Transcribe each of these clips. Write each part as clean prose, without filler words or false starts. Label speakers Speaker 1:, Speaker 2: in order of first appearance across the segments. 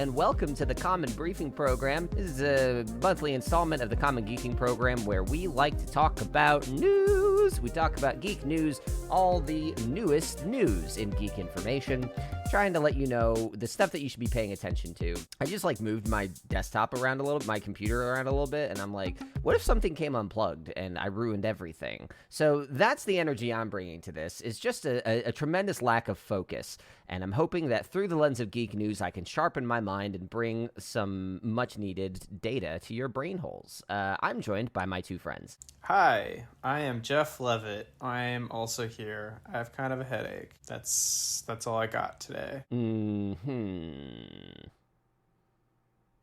Speaker 1: and welcome to the Common Briefing Program. This is a monthly installment of the Common Geeking Program where we like to talk about news. We talk about geek news, all the newest news in geek information, trying to let you know the stuff that you should be paying attention to. I just moved my desktop around a little, my computer around a little bit, and I'm like, what if something came unplugged and I ruined everything? So that's the energy I'm bringing to this, is just a tremendous lack of focus. And I'm hoping that through the lens of geek news, I can sharpen my mind and bring some much-needed data to your brain holes. I'm joined by my two friends.
Speaker 2: Hi, I am Jeff Leavitt. I am also here. I have kind of a headache. That's all I got today.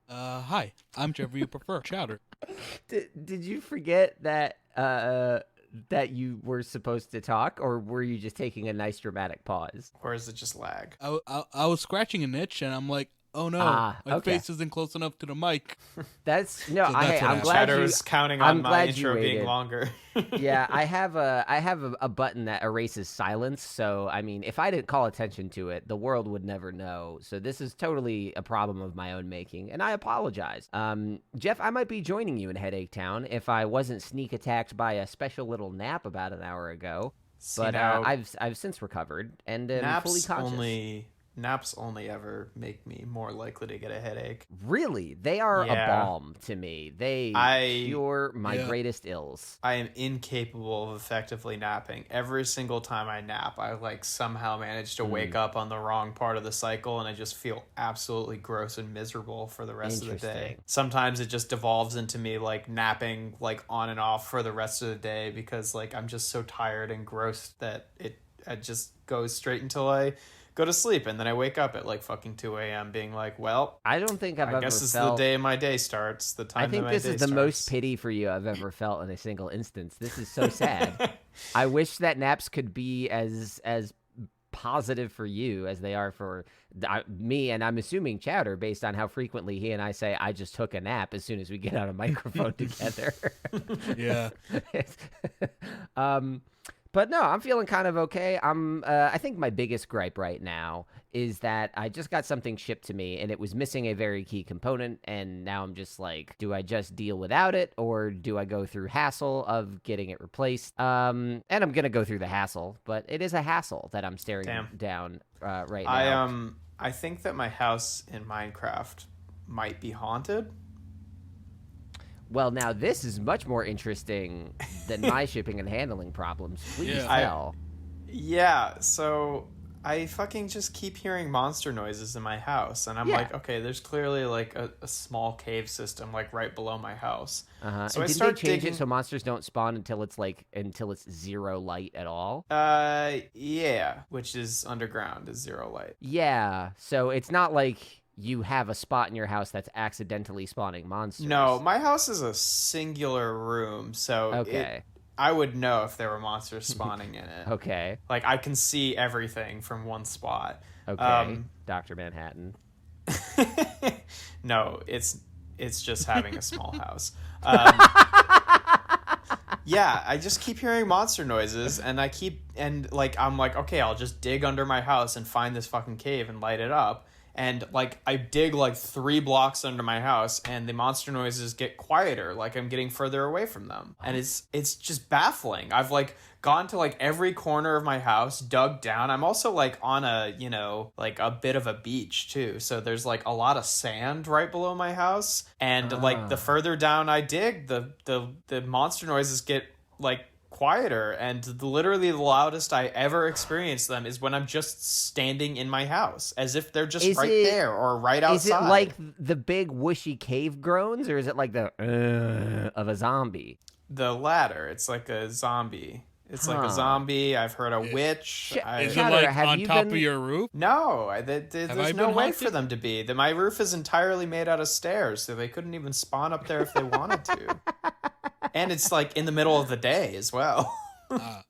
Speaker 3: Hi, I'm Trevor. You prefer chowder?
Speaker 1: Did you forget that that you were supposed to talk, or were you just taking a nice dramatic pause?
Speaker 2: Or is it just lag?
Speaker 3: I was scratching an itch, and I'm like, oh no, my face isn't close enough to the mic.
Speaker 1: That's no.
Speaker 3: So that's
Speaker 1: I'm glad
Speaker 2: Shadow's counting on my intro being longer.
Speaker 1: Yeah, I have a button that erases silence. So I mean, if I didn't call attention to it, the world would never know. So this is totally a problem of my own making, and I apologize. Jeff, I might be joining you in Headache Town if I wasn't sneak attacked by a special little nap about an hour ago. But I've since recovered and am fully conscious.
Speaker 2: Naps only ever make me more likely to get a headache.
Speaker 1: Really? They are a balm to me. They cure my greatest ills.
Speaker 2: I am incapable of effectively napping. Every single time I nap, I somehow manage to wake up on the wrong part of the cycle, and I just feel absolutely gross and miserable for the rest of the day. Sometimes it just devolves into me napping on and off for the rest of the day because I'm just so tired and gross that it just goes straight until I go to sleep, and then I wake up at fucking 2 a.m. being well,
Speaker 1: I don't think I guess
Speaker 2: this is the day my day starts.
Speaker 1: I think this is the most pity for you I've ever felt in a single instance. This is so sad. I wish that naps could be as positive for you as they are for me, and I'm assuming Chowder, based on how frequently he and I say, I just took a nap as soon as we get on a microphone together.
Speaker 3: Yeah.
Speaker 1: But no, I'm feeling kind of okay. I think my biggest gripe right now is that I just got something shipped to me and it was missing a very key component, and now I'm just do I just deal without it, or do I go through hassle of getting it replaced? And I'm gonna go through the hassle, but it is a hassle that I'm staring down right now.
Speaker 2: I think that my house in Minecraft might be haunted.
Speaker 1: Well, now this is much more interesting than my shipping and handling problems. Please tell.
Speaker 2: So I fucking just keep hearing monster noises in my house, and I'm okay, there's clearly a small cave system right below my house. So
Speaker 1: and did they change it so monsters don't spawn until it's zero light at all?
Speaker 2: Yeah, which is underground is zero light.
Speaker 1: Yeah, so it's not you have a spot in your house that's accidentally spawning monsters.
Speaker 2: No, my house is a singular room, so I would know if there were monsters spawning in it.
Speaker 1: Okay.
Speaker 2: I can see everything from one spot.
Speaker 1: Okay, Dr. Manhattan.
Speaker 2: No, it's just having a small house. Yeah, I just keep hearing monster noises, and I'm okay, I'll just dig under my house and find this fucking cave and light it up. And I dig 3 blocks under my house, and the monster noises get quieter, I'm getting further away from them. And it's just baffling. I've gone to every corner of my house, dug down. I'm also on a a bit of a beach too, so there's a lot of sand right below my house. And the further down I dig, the monster noises get quieter, and literally the loudest I ever experience them is when I'm just standing in my house, as if they're just there or right outside.
Speaker 1: Is it the big whooshy cave groans, or is it the of a zombie?
Speaker 2: The latter. It's a zombie. It's like a zombie. I've heard a witch.
Speaker 3: Is it on top of your roof?
Speaker 2: No, there's no way for them to be. My roof is entirely made out of stairs, so they couldn't even spawn up there if they wanted to. And it's in the middle of the day as well.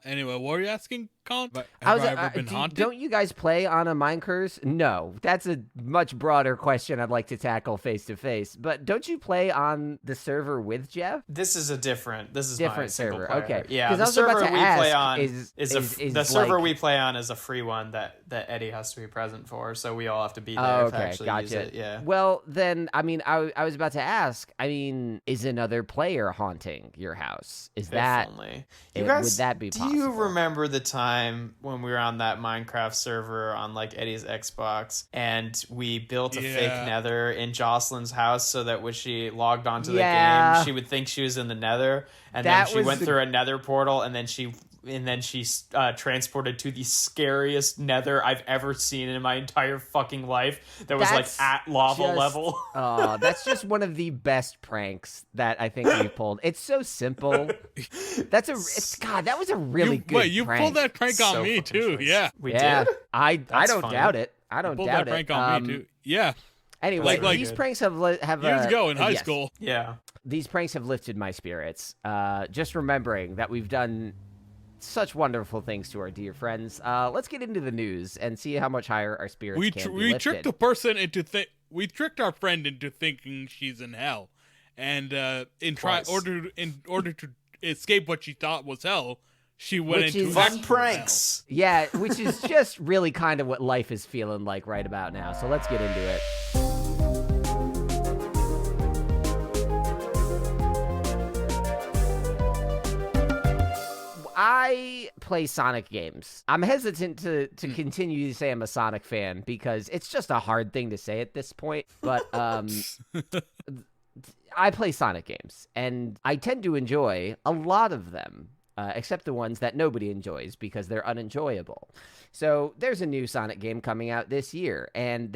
Speaker 3: Anyway, what were you asking? Colin? Have I ever been haunted?
Speaker 1: Don't you guys play on a Minecraft? No, that's a much broader question I'd like to tackle face to face. But don't you play on the server with Jeff?
Speaker 2: This is different my
Speaker 1: server.
Speaker 2: player.
Speaker 1: Okay,
Speaker 2: yeah. The server we play on
Speaker 1: server
Speaker 2: we play on is a free one that Eddie has to be present for, so we all have to be there to actually use it. Yeah.
Speaker 1: Well, then, I mean, I was about to ask. I mean, is another player haunting your house? Is that
Speaker 2: only?
Speaker 1: You guys, would that be possible?
Speaker 2: Do you remember the time when we were on that Minecraft server on like Eddie's Xbox and we built a fake Nether in Jocelyn's house so that when she logged onto the game, she would think she was in the Nether, and then she went through a Nether portal, and then she transported to the scariest Nether I've ever seen in my entire fucking life. That was like at lava level.
Speaker 1: Oh, that's just one of the best pranks that I think we pulled. It's so simple. That was a really good prank.
Speaker 3: You pulled that prank on me too. Yeah,
Speaker 2: we did.
Speaker 1: I don't doubt it. I don't doubt it.
Speaker 3: Pulled that prank on me too. Yeah.
Speaker 1: Anyway, these pranks have
Speaker 3: years ago in high school.
Speaker 2: Yeah.
Speaker 1: These pranks have lifted my spirits. Just remembering that we've done such wonderful things to our dear friends. Let's get into the news and see how much higher our spirits can be lifted.
Speaker 3: We tricked a person we tricked our friend into thinking she's in hell, and in order to escape what she thought was hell, she went into
Speaker 2: fun pranks.
Speaker 1: Yeah, which is just really kind of what life is feeling like right about now. So let's get into it. I play Sonic games. I'm hesitant to continue to say I'm a Sonic fan because it's just a hard thing to say at this point. But I play Sonic games, and I tend to enjoy a lot of them, except the ones that nobody enjoys because they're unenjoyable. So there's a new Sonic game coming out this year, and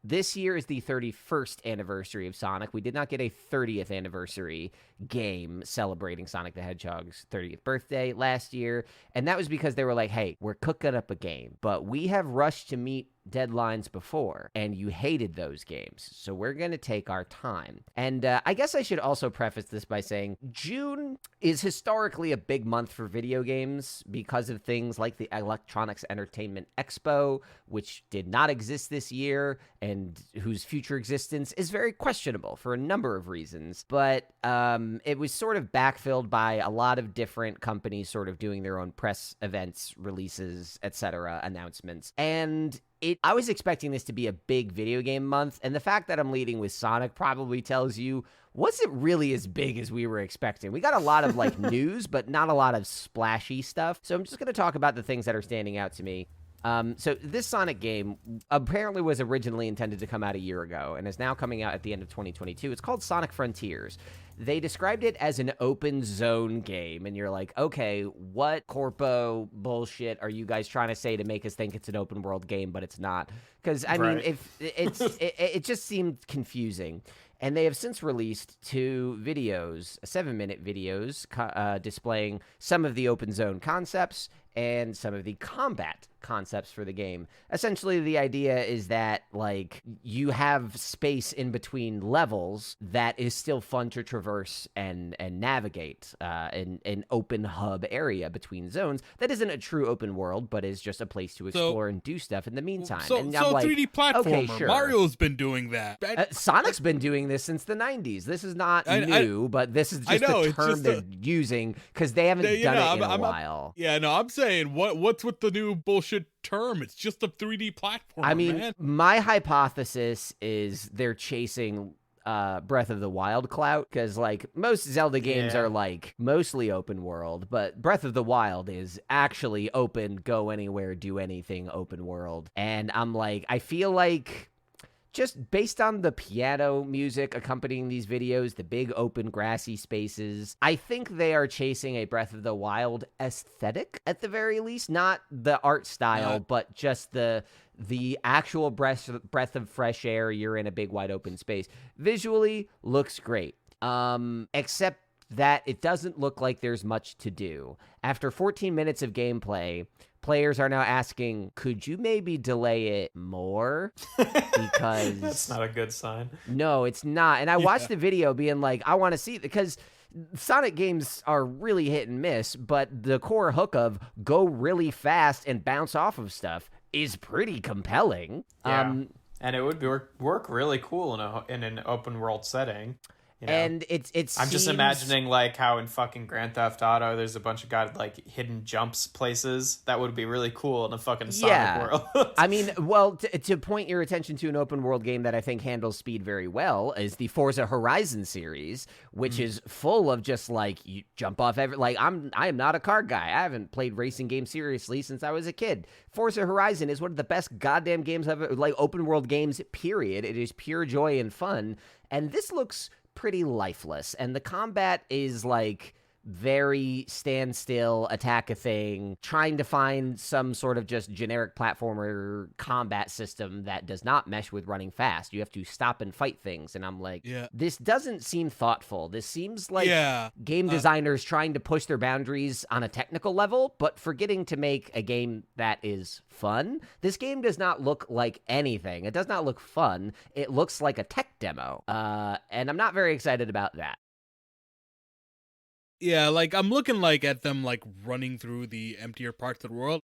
Speaker 1: this year is the 31st anniversary of Sonic. We did not get a 30th anniversary game celebrating Sonic the Hedgehog's 30th birthday last year, and that was because they were like, hey, we're cooking up a game, but we have rushed to meet deadlines before, and you hated those games, so we're going to take our time. And I guess I should also preface this by saying June is historically a big month for video games because of things like the Electronics Entertainment Expo, which did not exist this year and whose future existence is very questionable for a number of reasons. But it was sort of backfilled by a lot of different companies sort of doing their own press events, releases, etc., announcements. And I was expecting this to be a big video game month, and the fact that I'm leading with Sonic probably tells you, was it really as big as we were expecting? We got a lot of news, but not a lot of splashy stuff. So I'm just going to talk about the things that are standing out to me. So this Sonic game apparently was originally intended to come out a year ago and is now coming out at the end of 2022. It's called Sonic Frontiers. They described it as an open zone game, and you're like, okay, what corpo bullshit are you guys trying to say to make us think it's an open world game, but it's not? Because I mean, if it just seemed confusing. And they have since released 2 videos, 7-minute videos, displaying some of the open zone concepts and some of the combat concepts for the game. Essentially, the idea is that, you have space in between levels that is still fun to traverse and navigate in an open hub area between zones that isn't a true open world, but is just a place to explore and do stuff in the meantime.
Speaker 3: And 3D platformer. Okay, sure. Mario's been doing that.
Speaker 1: Sonic's been doing this since the 90s. This is not new, but this is just the term they're using because they haven't done it in a while.
Speaker 3: I'm saying, what's with the new bullshit term? It's just a 3D platformer.
Speaker 1: I mean,
Speaker 3: man.
Speaker 1: My hypothesis is they're chasing Breath of the Wild clout, because most Zelda games are mostly open world, but Breath of the Wild is actually open, go anywhere, do anything open world. And I feel like just based on the piano music accompanying these videos, the big open grassy spaces, I think they are chasing a Breath of the Wild aesthetic at the very least. Not the art style, but just the actual breath of fresh air. You're in a big wide open space. Visually looks great. Except that it doesn't look like there's much to do. After 14 minutes of gameplay, players are now asking, could you maybe delay it more? Because
Speaker 2: that's not a good sign.
Speaker 1: No, it's not. And I watched the video being like, I want to see, because Sonic games are really hit and miss, but the core hook of go really fast and bounce off of stuff is pretty compelling.
Speaker 2: Yeah. And it would work really cool in an open world setting. You know?
Speaker 1: And
Speaker 2: I'm just imagining like how in fucking Grand Theft Auto there's a bunch of like hidden jumps places. That would be really cool in a fucking Sonic world.
Speaker 1: I mean, well, to point your attention to an open world game that I think handles speed very well is the Forza Horizon series, which is full of just like you jump off I am not a car guy. I haven't played racing games seriously since I was a kid. Forza Horizon is one of the best goddamn games I've ever, like open world games, period. It is pure joy and fun. And this looks pretty lifeless, and the combat is like very stand still, attack a thing, trying to find some sort of just generic platformer combat system that does not mesh with running fast. You have to stop and fight things, and I'm like, this doesn't seem thoughtful. This seems like game designers trying to push their boundaries on a technical level, but forgetting to make a game that is fun. This game does not look like anything. It does not look fun. It looks like a tech demo, and I'm not very excited about that.
Speaker 3: Yeah, like, I'm looking, like, at them, like, running through the emptier parts of the world,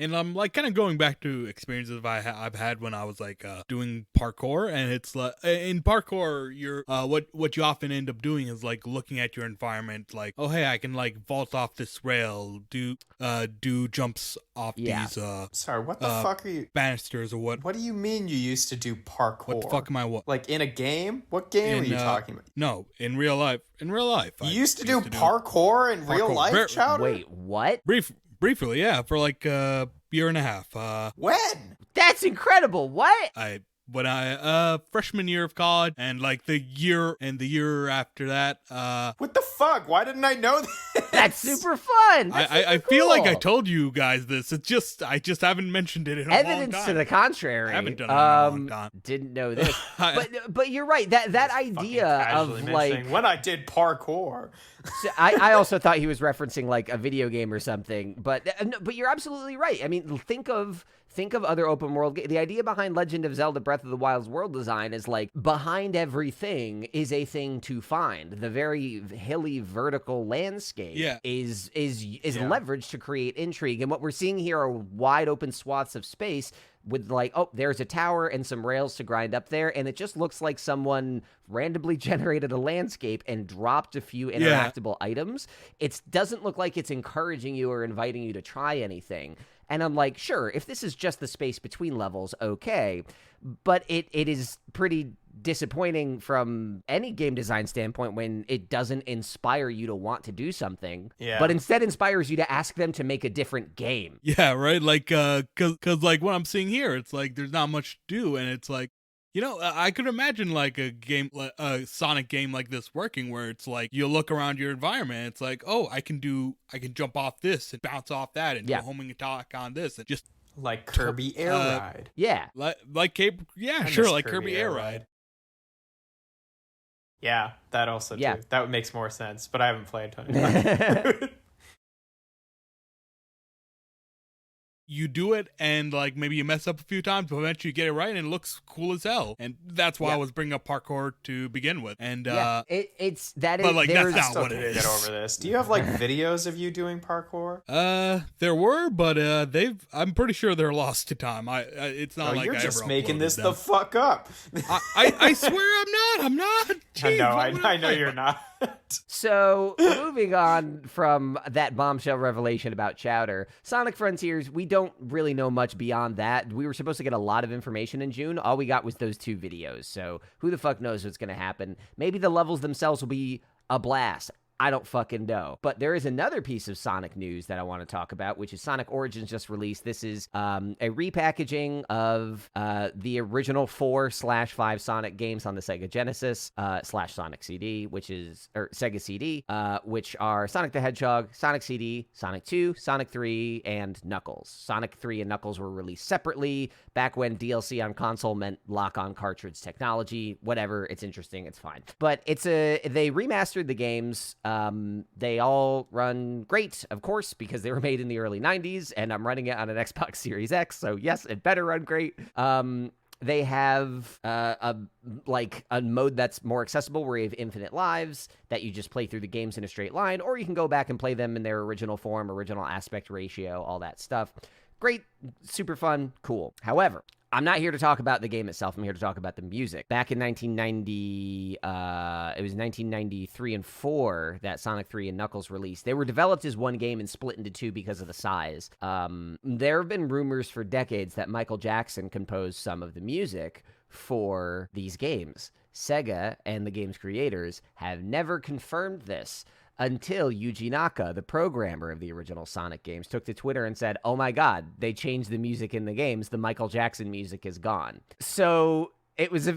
Speaker 3: and I'm, like, kind of going back to experiences I've had when I was, like, doing parkour, and it's, like, in parkour, you're, what you often end up doing is, like, looking at your environment, like, oh, hey, I can, like, vault off this rail, do jumps off these,
Speaker 2: Sorry, what the fuck are you...
Speaker 3: banisters or what?
Speaker 2: What do you mean you used to do parkour?
Speaker 3: What the fuck am I, what?
Speaker 2: Like, in a game? What game are you talking about?
Speaker 3: No, in real life. In real life.
Speaker 2: You used to do parkour in real life, Chowder?
Speaker 1: Wait, what?
Speaker 3: Briefly, yeah, for like a year and a half.
Speaker 2: When?
Speaker 1: That's incredible. What?
Speaker 3: When I freshman year of college, and like the year after that.
Speaker 2: What the fuck? Why didn't I know this?
Speaker 1: That's super fun.
Speaker 3: I feel like I told you guys this. It's just I just haven't mentioned it in a long time.
Speaker 1: Evidence to the contrary.
Speaker 3: I haven't done it in a long time.
Speaker 1: Didn't know this. But you're right. That idea of like
Speaker 2: when I did parkour.
Speaker 1: So I also thought he was referencing like a video game or something. But you're absolutely right. I mean, think of other open world games. The idea behind Legend of Zelda Breath of the Wild's world design is like behind everything is a thing to find. The very hilly vertical landscape is leveraged to create intrigue. And what we're seeing here are wide open swaths of space with like, oh, there's a tower and some rails to grind up there. And it just looks like someone randomly generated a landscape and dropped a few interactable items. It doesn't look like it's encouraging you or inviting you to try anything. And I'm like, sure, if this is just the space between levels, okay. But it is pretty disappointing from any game design standpoint when it doesn't inspire you to want to do something, but instead inspires you to ask them to make a different game.
Speaker 3: Yeah, right? Like, cause like what I'm seeing here, it's like there's not much to do, and it's like, you know, I could imagine like a Sonic game like this working where it's like you look around your environment, it's like, oh, I can jump off this and bounce off that and do a homing attack on this and just
Speaker 2: like Kirby Air Ride.
Speaker 1: Yeah.
Speaker 3: Like Kirby Air Ride.
Speaker 2: Yeah, that also too. That makes more sense, but I haven't played Tony.
Speaker 3: You do it, and like maybe you mess up a few times, but eventually you get it right, and it looks cool as hell. And that's why I was bringing up parkour to begin with. And
Speaker 1: it's that.
Speaker 3: But like that's not what it is.
Speaker 2: Get over this. Do you have like videos of you doing parkour?
Speaker 3: There were, but I'm pretty sure they're lost to time. It's not like
Speaker 2: you're
Speaker 3: I
Speaker 2: just
Speaker 3: ever
Speaker 2: making this
Speaker 3: them.
Speaker 2: the fuck up.
Speaker 3: I swear I'm not. Jeez,
Speaker 2: I know you're not.
Speaker 1: So, moving on from that bombshell revelation about Chowder, Sonic Frontiers, we don't really know much beyond that. We were supposed to get a lot of information in June. All we got was those 2 videos. So, who the fuck knows what's going to happen? Maybe the levels themselves will be a blast. I don't fucking know. But there is another piece of Sonic news that I want to talk about, which is Sonic Origins just released. This is a repackaging of the original 4/5 Sonic games on the Sega Genesis / Sonic CD, Sega CD, which are Sonic the Hedgehog, Sonic CD, Sonic 2, Sonic 3, and Knuckles. Sonic 3 and Knuckles were released separately back when DLC on console meant lock-on cartridge technology. Whatever, it's interesting, it's fine. But they remastered the games. They all run great, of course, because they were made in the early 90s, and I'm running it on an Xbox Series X, so yes, it better run great. They have a mode that's more accessible where you have infinite lives that you just play through the games in a straight line, or you can go back and play them in their original form, original aspect ratio, all that stuff. Great, super fun, cool. However, I'm not here to talk about the game itself. I'm here to talk about the music. Back in 1990, it was 1993 and 4 that Sonic 3 and Knuckles released. They were developed as one game and split into two because of the size. There have been rumors for decades that Michael Jackson composed some of the music for these games. Sega and the game's creators have never confirmed this, until Yuji Naka, the programmer of the original Sonic games, took to Twitter and said, oh my god, they changed the music in the games. The Michael Jackson music is gone. So it was a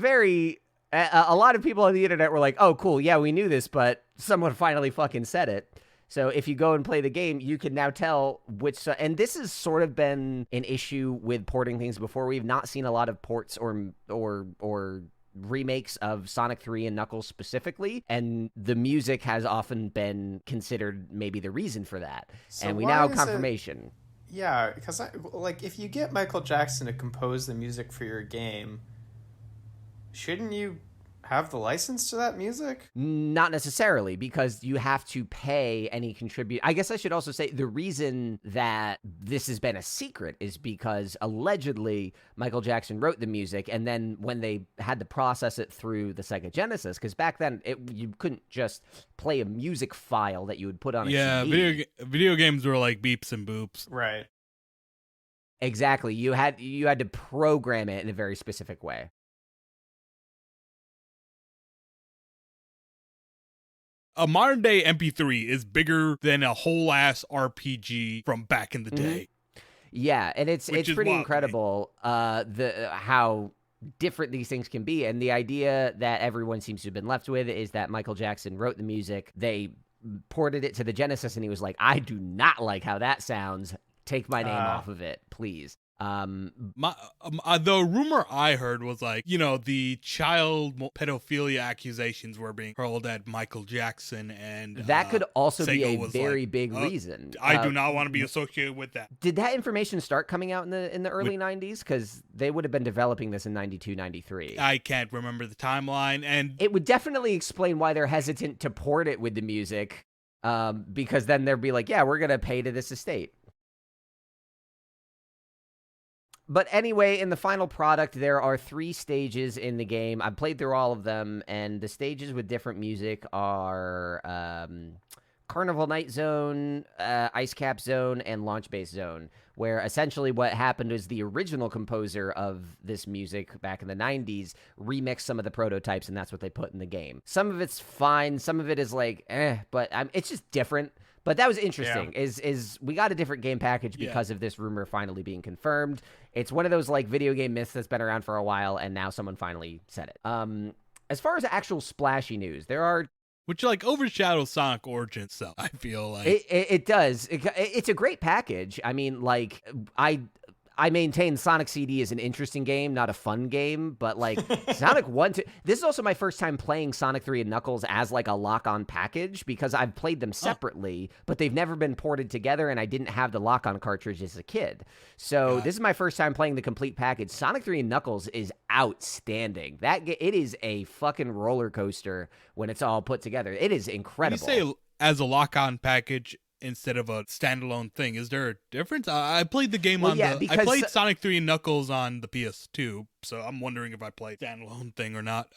Speaker 1: lot of people on the internet were like, oh, cool, yeah, we knew this, but someone finally fucking said it. So if you go and play the game, you can now tell which... And this has sort of been an issue with porting things before. We've not seen a lot of ports or remakes of Sonic 3 and Knuckles specifically, and the music has often been considered maybe the reason for that. So and we now have confirmation.
Speaker 2: Yeah, because if you get Michael Jackson to compose the music for your game, shouldn't you have the license to that music?
Speaker 1: Not necessarily, because you have to pay any I guess I should also say the reason that this has been a secret is because allegedly Michael Jackson wrote the music, and then when they had to process it through the Sega Genesis, because back then you couldn't just play a music file that you would put on a CD.
Speaker 3: Video games were like beeps and boops.
Speaker 2: Right.
Speaker 1: Exactly. You had to program it in a very specific way.
Speaker 3: A modern day MP3 is bigger than a whole ass RPG from back in the day.
Speaker 1: Yeah, and it's pretty incredible how different these things can be. And the idea that everyone seems to have been left with is that Michael Jackson wrote the music. They ported it to the Genesis, and he was like, I do not like how that sounds. Take my name off of it, please.
Speaker 3: The rumor I heard was the child pedophilia accusations were being hurled at Michael Jackson, and
Speaker 1: that could also
Speaker 3: Sega
Speaker 1: be a very big reason.
Speaker 3: I do not want to be associated with that.
Speaker 1: Did that information start coming out in the early 90s? Because they would have been developing this in 92, 93.
Speaker 3: I can't remember the timeline, and
Speaker 1: it would definitely explain why they're hesitant to port it with the music, because then they'd be like, yeah, we're gonna pay to this estate. But anyway, in the final product, there are 3 stages in the game. I've played through all of them, and the stages with different music are Carnival Night Zone, Ice Cap Zone, and Launch Base Zone, where essentially what happened is the original composer of this music back in the 90s remixed some of the prototypes, and that's what they put in the game. Some of it's fine, some of it is but it's just different. But that was interesting, is we got a different game package because of this rumor finally being confirmed. It's one of those video game myths that's been around for a while, and now someone finally said it. As far as actual splashy news, there are...
Speaker 3: Which overshadows Sonic Origins itself, I feel like.
Speaker 1: It does. It's a great package. I mean, I maintain Sonic CD is an interesting game, not a fun game, but Sonic 1, 2... This is also my first time playing Sonic 3 and Knuckles as a lock-on package, because I've played them separately, but they've never been ported together, and I didn't have the lock-on cartridge as a kid. So this is my first time playing the complete package. Sonic 3 and Knuckles is outstanding. It is a fucking roller coaster when it's all put together. It is incredible.
Speaker 3: When you say as a lock-on package instead of a standalone thing, is there a difference? I played the game I played Sonic 3 and Knuckles on the PS2, so I'm wondering if I played standalone thing or not.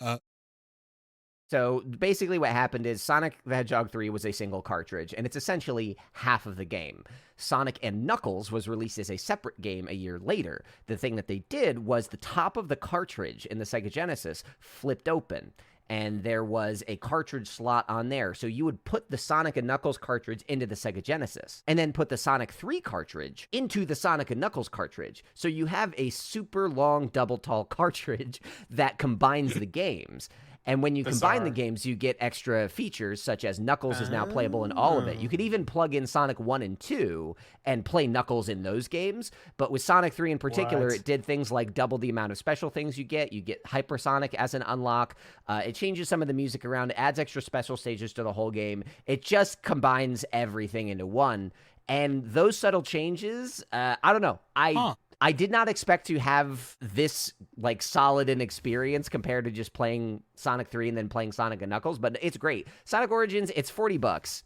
Speaker 1: So basically what happened is Sonic the Hedgehog 3 was a single cartridge, and it's essentially half of the game. Sonic and Knuckles was released as a separate game a year later. The thing that they did was the top of the cartridge in the Sega Genesis flipped open, and there was a cartridge slot on there. So you would put the Sonic and Knuckles cartridge into the Sega Genesis, and then put the Sonic 3 cartridge into the Sonic and Knuckles cartridge. So you have a super long double tall cartridge that combines the games. And when you combine the games, you get extra features, such as Knuckles is now playable in all of it. You could even plug in Sonic 1 and 2 and play Knuckles in those games. But with Sonic 3 in particular, it did things like double the amount of special things you get. You get Hypersonic as an unlock. It changes some of the music around. It adds extra special stages to the whole game. It just combines everything into one. And those subtle changes, I don't know. I I did not expect to have this like solid an experience compared to just playing Sonic 3 and then playing Sonic and Knuckles, but it's great. Sonic Origins, it's $40,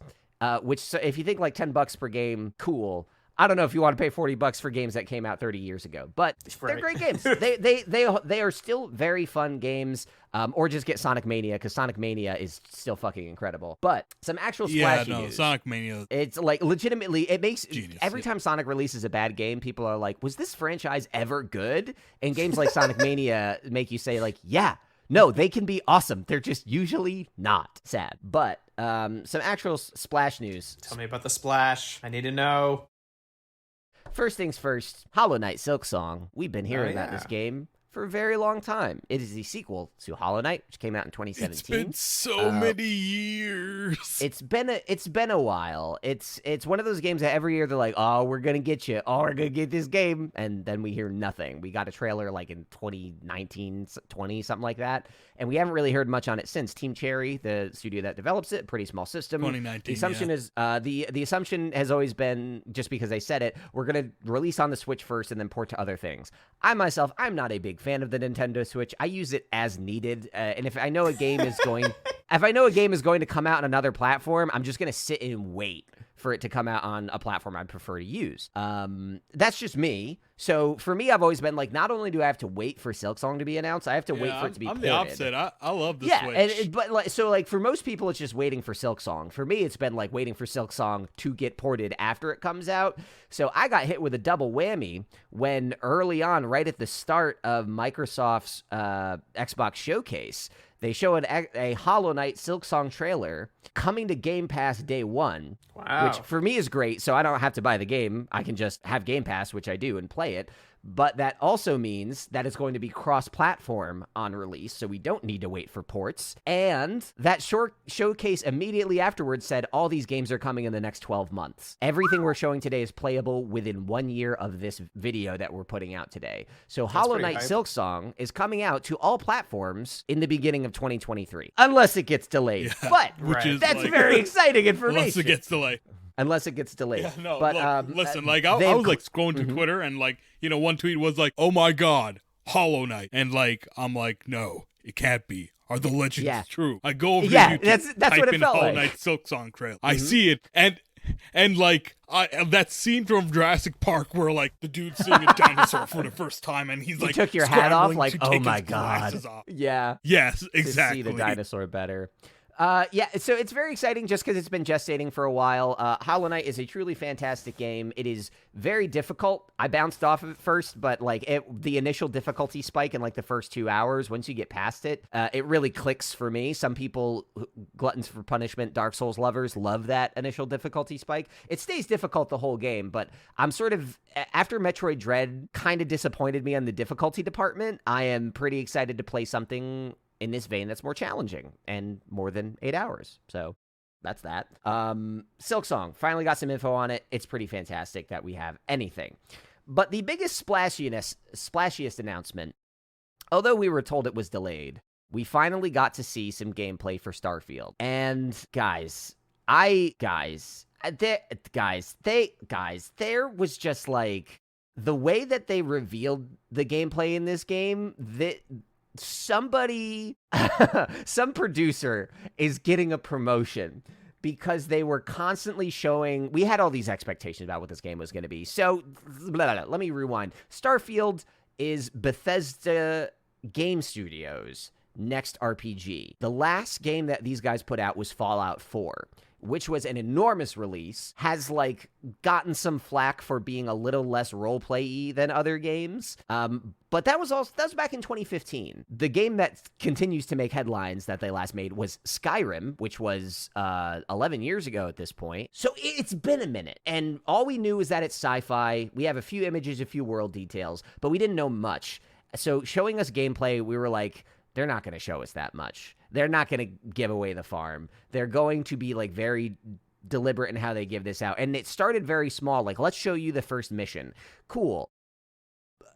Speaker 1: which so if you think like $10 per game, cool. I don't know if you want to pay $40 for games that came out 30 years ago, but they're great games. They are still very fun games. Or just get Sonic Mania, because Sonic Mania is still fucking incredible. But some actual splashy news.
Speaker 3: Sonic Mania.
Speaker 1: It's like legitimately, it makes
Speaker 3: genius,
Speaker 1: every time Sonic releases a bad game, people are like, "Was this franchise ever good?" And games like Sonic Mania make you say, like, "Yeah, no, they can be awesome. They're just usually not." Sad, but some actual splash news.
Speaker 2: Tell me about the splash. I need to know.
Speaker 1: First things first, Hollow Knight Silksong. We've been hearing about this game for a very long time. It is the sequel to Hollow Knight, which came out in 2017.
Speaker 3: It's been so many years.
Speaker 1: It's been a while. It's one of those games that every year they're like, "Oh, we're gonna get you. Oh, we're gonna get this game," and then we hear nothing. We got a trailer like in 2019, 20, something like that, and we haven't really heard much on it since. Team Cherry, the studio that develops it, pretty small system.
Speaker 3: 2019.
Speaker 1: The assumption is the assumption has always been, just because they said it, we're gonna release on the Switch first and then port to other things. I'm not a big fan of the Nintendo Switch. I use it as needed, and if I know a game is going to come out on another platform, I'm just going to sit and wait for it to come out on a platform I prefer to use. That's just me. So for me, I've always been like, not only do I have to wait for Silksong to be announced, I have to wait for it to be ported.
Speaker 3: I'm the opposite. I love the Switch.
Speaker 1: But for most people, it's just waiting for Silksong. For me, it's been like waiting for Silksong to get ported after it comes out. So I got hit with a double whammy when early on, right at the start of Microsoft's Xbox showcase, they show a Hollow Knight Silksong trailer coming to Game Pass day one, which for me is great, so I don't have to buy the game. I can just have Game Pass, which I do, and play it. But that also means that it's going to be cross-platform on release, so we don't need to wait for ports. And that showcase immediately afterwards said all these games are coming in the next 12 months. Everything we're showing today is playable within 1 year of this video that we're putting out today. So Hollow Knight Silksong is coming out to all platforms in the beginning of 2023, unless it gets delayed. Yeah, but that's very exciting information.
Speaker 3: Unless it gets delayed.
Speaker 1: Unless it gets delayed.
Speaker 3: Yeah, no,
Speaker 1: but
Speaker 3: look, listen, like I was like scrolling through Twitter and like, you know, one tweet was like, "Oh my God, Hollow Knight," and like I'm like, no, it can't be. Are the legends true? I go over YouTube,
Speaker 1: that's
Speaker 3: type
Speaker 1: what it
Speaker 3: in
Speaker 1: felt
Speaker 3: Hollow
Speaker 1: like.
Speaker 3: Knight Silksong trailer. I see it, and like that scene from Jurassic Park where like the dude's seeing a dinosaur for the first time and he's like,
Speaker 1: took your hat off, like,
Speaker 3: to
Speaker 1: oh
Speaker 3: take
Speaker 1: my
Speaker 3: his
Speaker 1: God,
Speaker 3: glasses off.
Speaker 1: Yeah,
Speaker 3: yes, exactly.
Speaker 1: To see the dinosaur better. So it's very exciting just because it's been gestating for a while. Hollow Knight is a truly fantastic game. It is very difficult. I bounced off of it first, but like the initial difficulty spike in like the first 2 hours, once you get past it, it really clicks for me. Some people, gluttons for punishment, Dark Souls lovers, love that initial difficulty spike. It stays difficult the whole game, but I'm sort of, after Metroid Dread kind of disappointed me on the difficulty department, I am pretty excited to play something in this vein that's more challenging and more than 8 hours. So that's that. Silksong, finally got some info on it. It's pretty fantastic that we have anything. But the biggest splashiest announcement, although we were told it was delayed, we finally got to see some gameplay for Starfield. And there was just like the way that they revealed the gameplay in this game, that some producer is getting a promotion because they were constantly showing, we had all these expectations about what this game was going to be. So let me rewind. Starfield is Bethesda Game Studios' next RPG. The last game that these guys put out was Fallout 4, which was an enormous release, has like gotten some flack for being a little less roleplay-y than other games. But that was back in 2015. The game that continues to make headlines that they last made was Skyrim, which was 11 years ago at this point. So it's been a minute, and all we knew is that it's sci-fi. We have a few images, a few world details, but we didn't know much. So showing us gameplay, we were like, they're not going to show us that much. They're not going to give away the farm. They're going to be like very deliberate in how they give this out. And it started very small. Like, let's show you the first mission. Cool.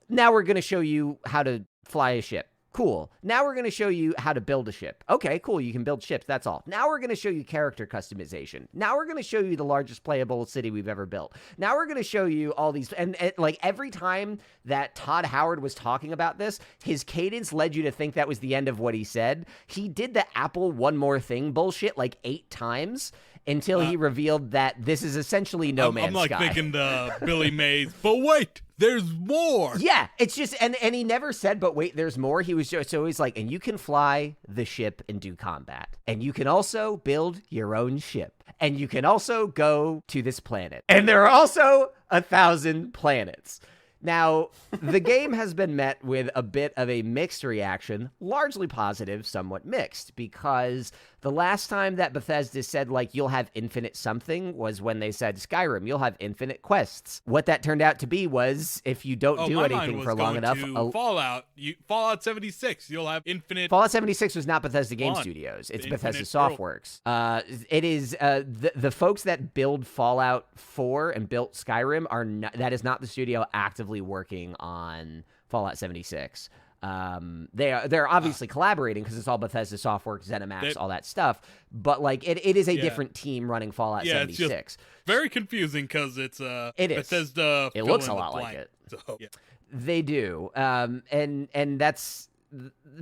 Speaker 1: Now we're going to show you how to fly a ship. Cool. Now we're going to show you how to build a ship. Okay, cool. You can build ships. That's all. Now we're going to show you character customization. Now we're going to show you the largest playable city we've ever built. Now we're going to show you all these. And like every time that Todd Howard was talking about this, his cadence led you to think that was the end of what he said. He did the Apple one more thing bullshit like 8 times until he revealed that this is essentially No Man's Sky.
Speaker 3: I'm like thinking the Billy Mays, but wait, there's more.
Speaker 1: Yeah, it's just, and he never said, but wait, there's more. He was just always like, and you can fly the ship and do combat. And you can also build your own ship. And you can also go to this planet. And there are also 1,000 planets. Now, the game has been met with a bit of a mixed reaction, largely positive, somewhat mixed, because the last time that Bethesda said, like, you'll have infinite something was when they said, Skyrim, you'll have infinite quests. What that turned out to be was, if you don't do anything for long enough...
Speaker 3: Fallout 76, you'll have infinite...
Speaker 1: Fallout 76 was not Bethesda Game Studios. It's Bethesda Softworks. It is the folks that build Fallout 4 and built Skyrim are not, that is not the studio actively working on Fallout 76. They're obviously collaborating because it's all Bethesda Softworks, ZeniMax, all that stuff. But like it is a different team running Fallout 76.
Speaker 3: It's just very confusing because it's Bethesda.
Speaker 1: It looks a lot like it.
Speaker 3: So, yeah.
Speaker 1: They do, and that's.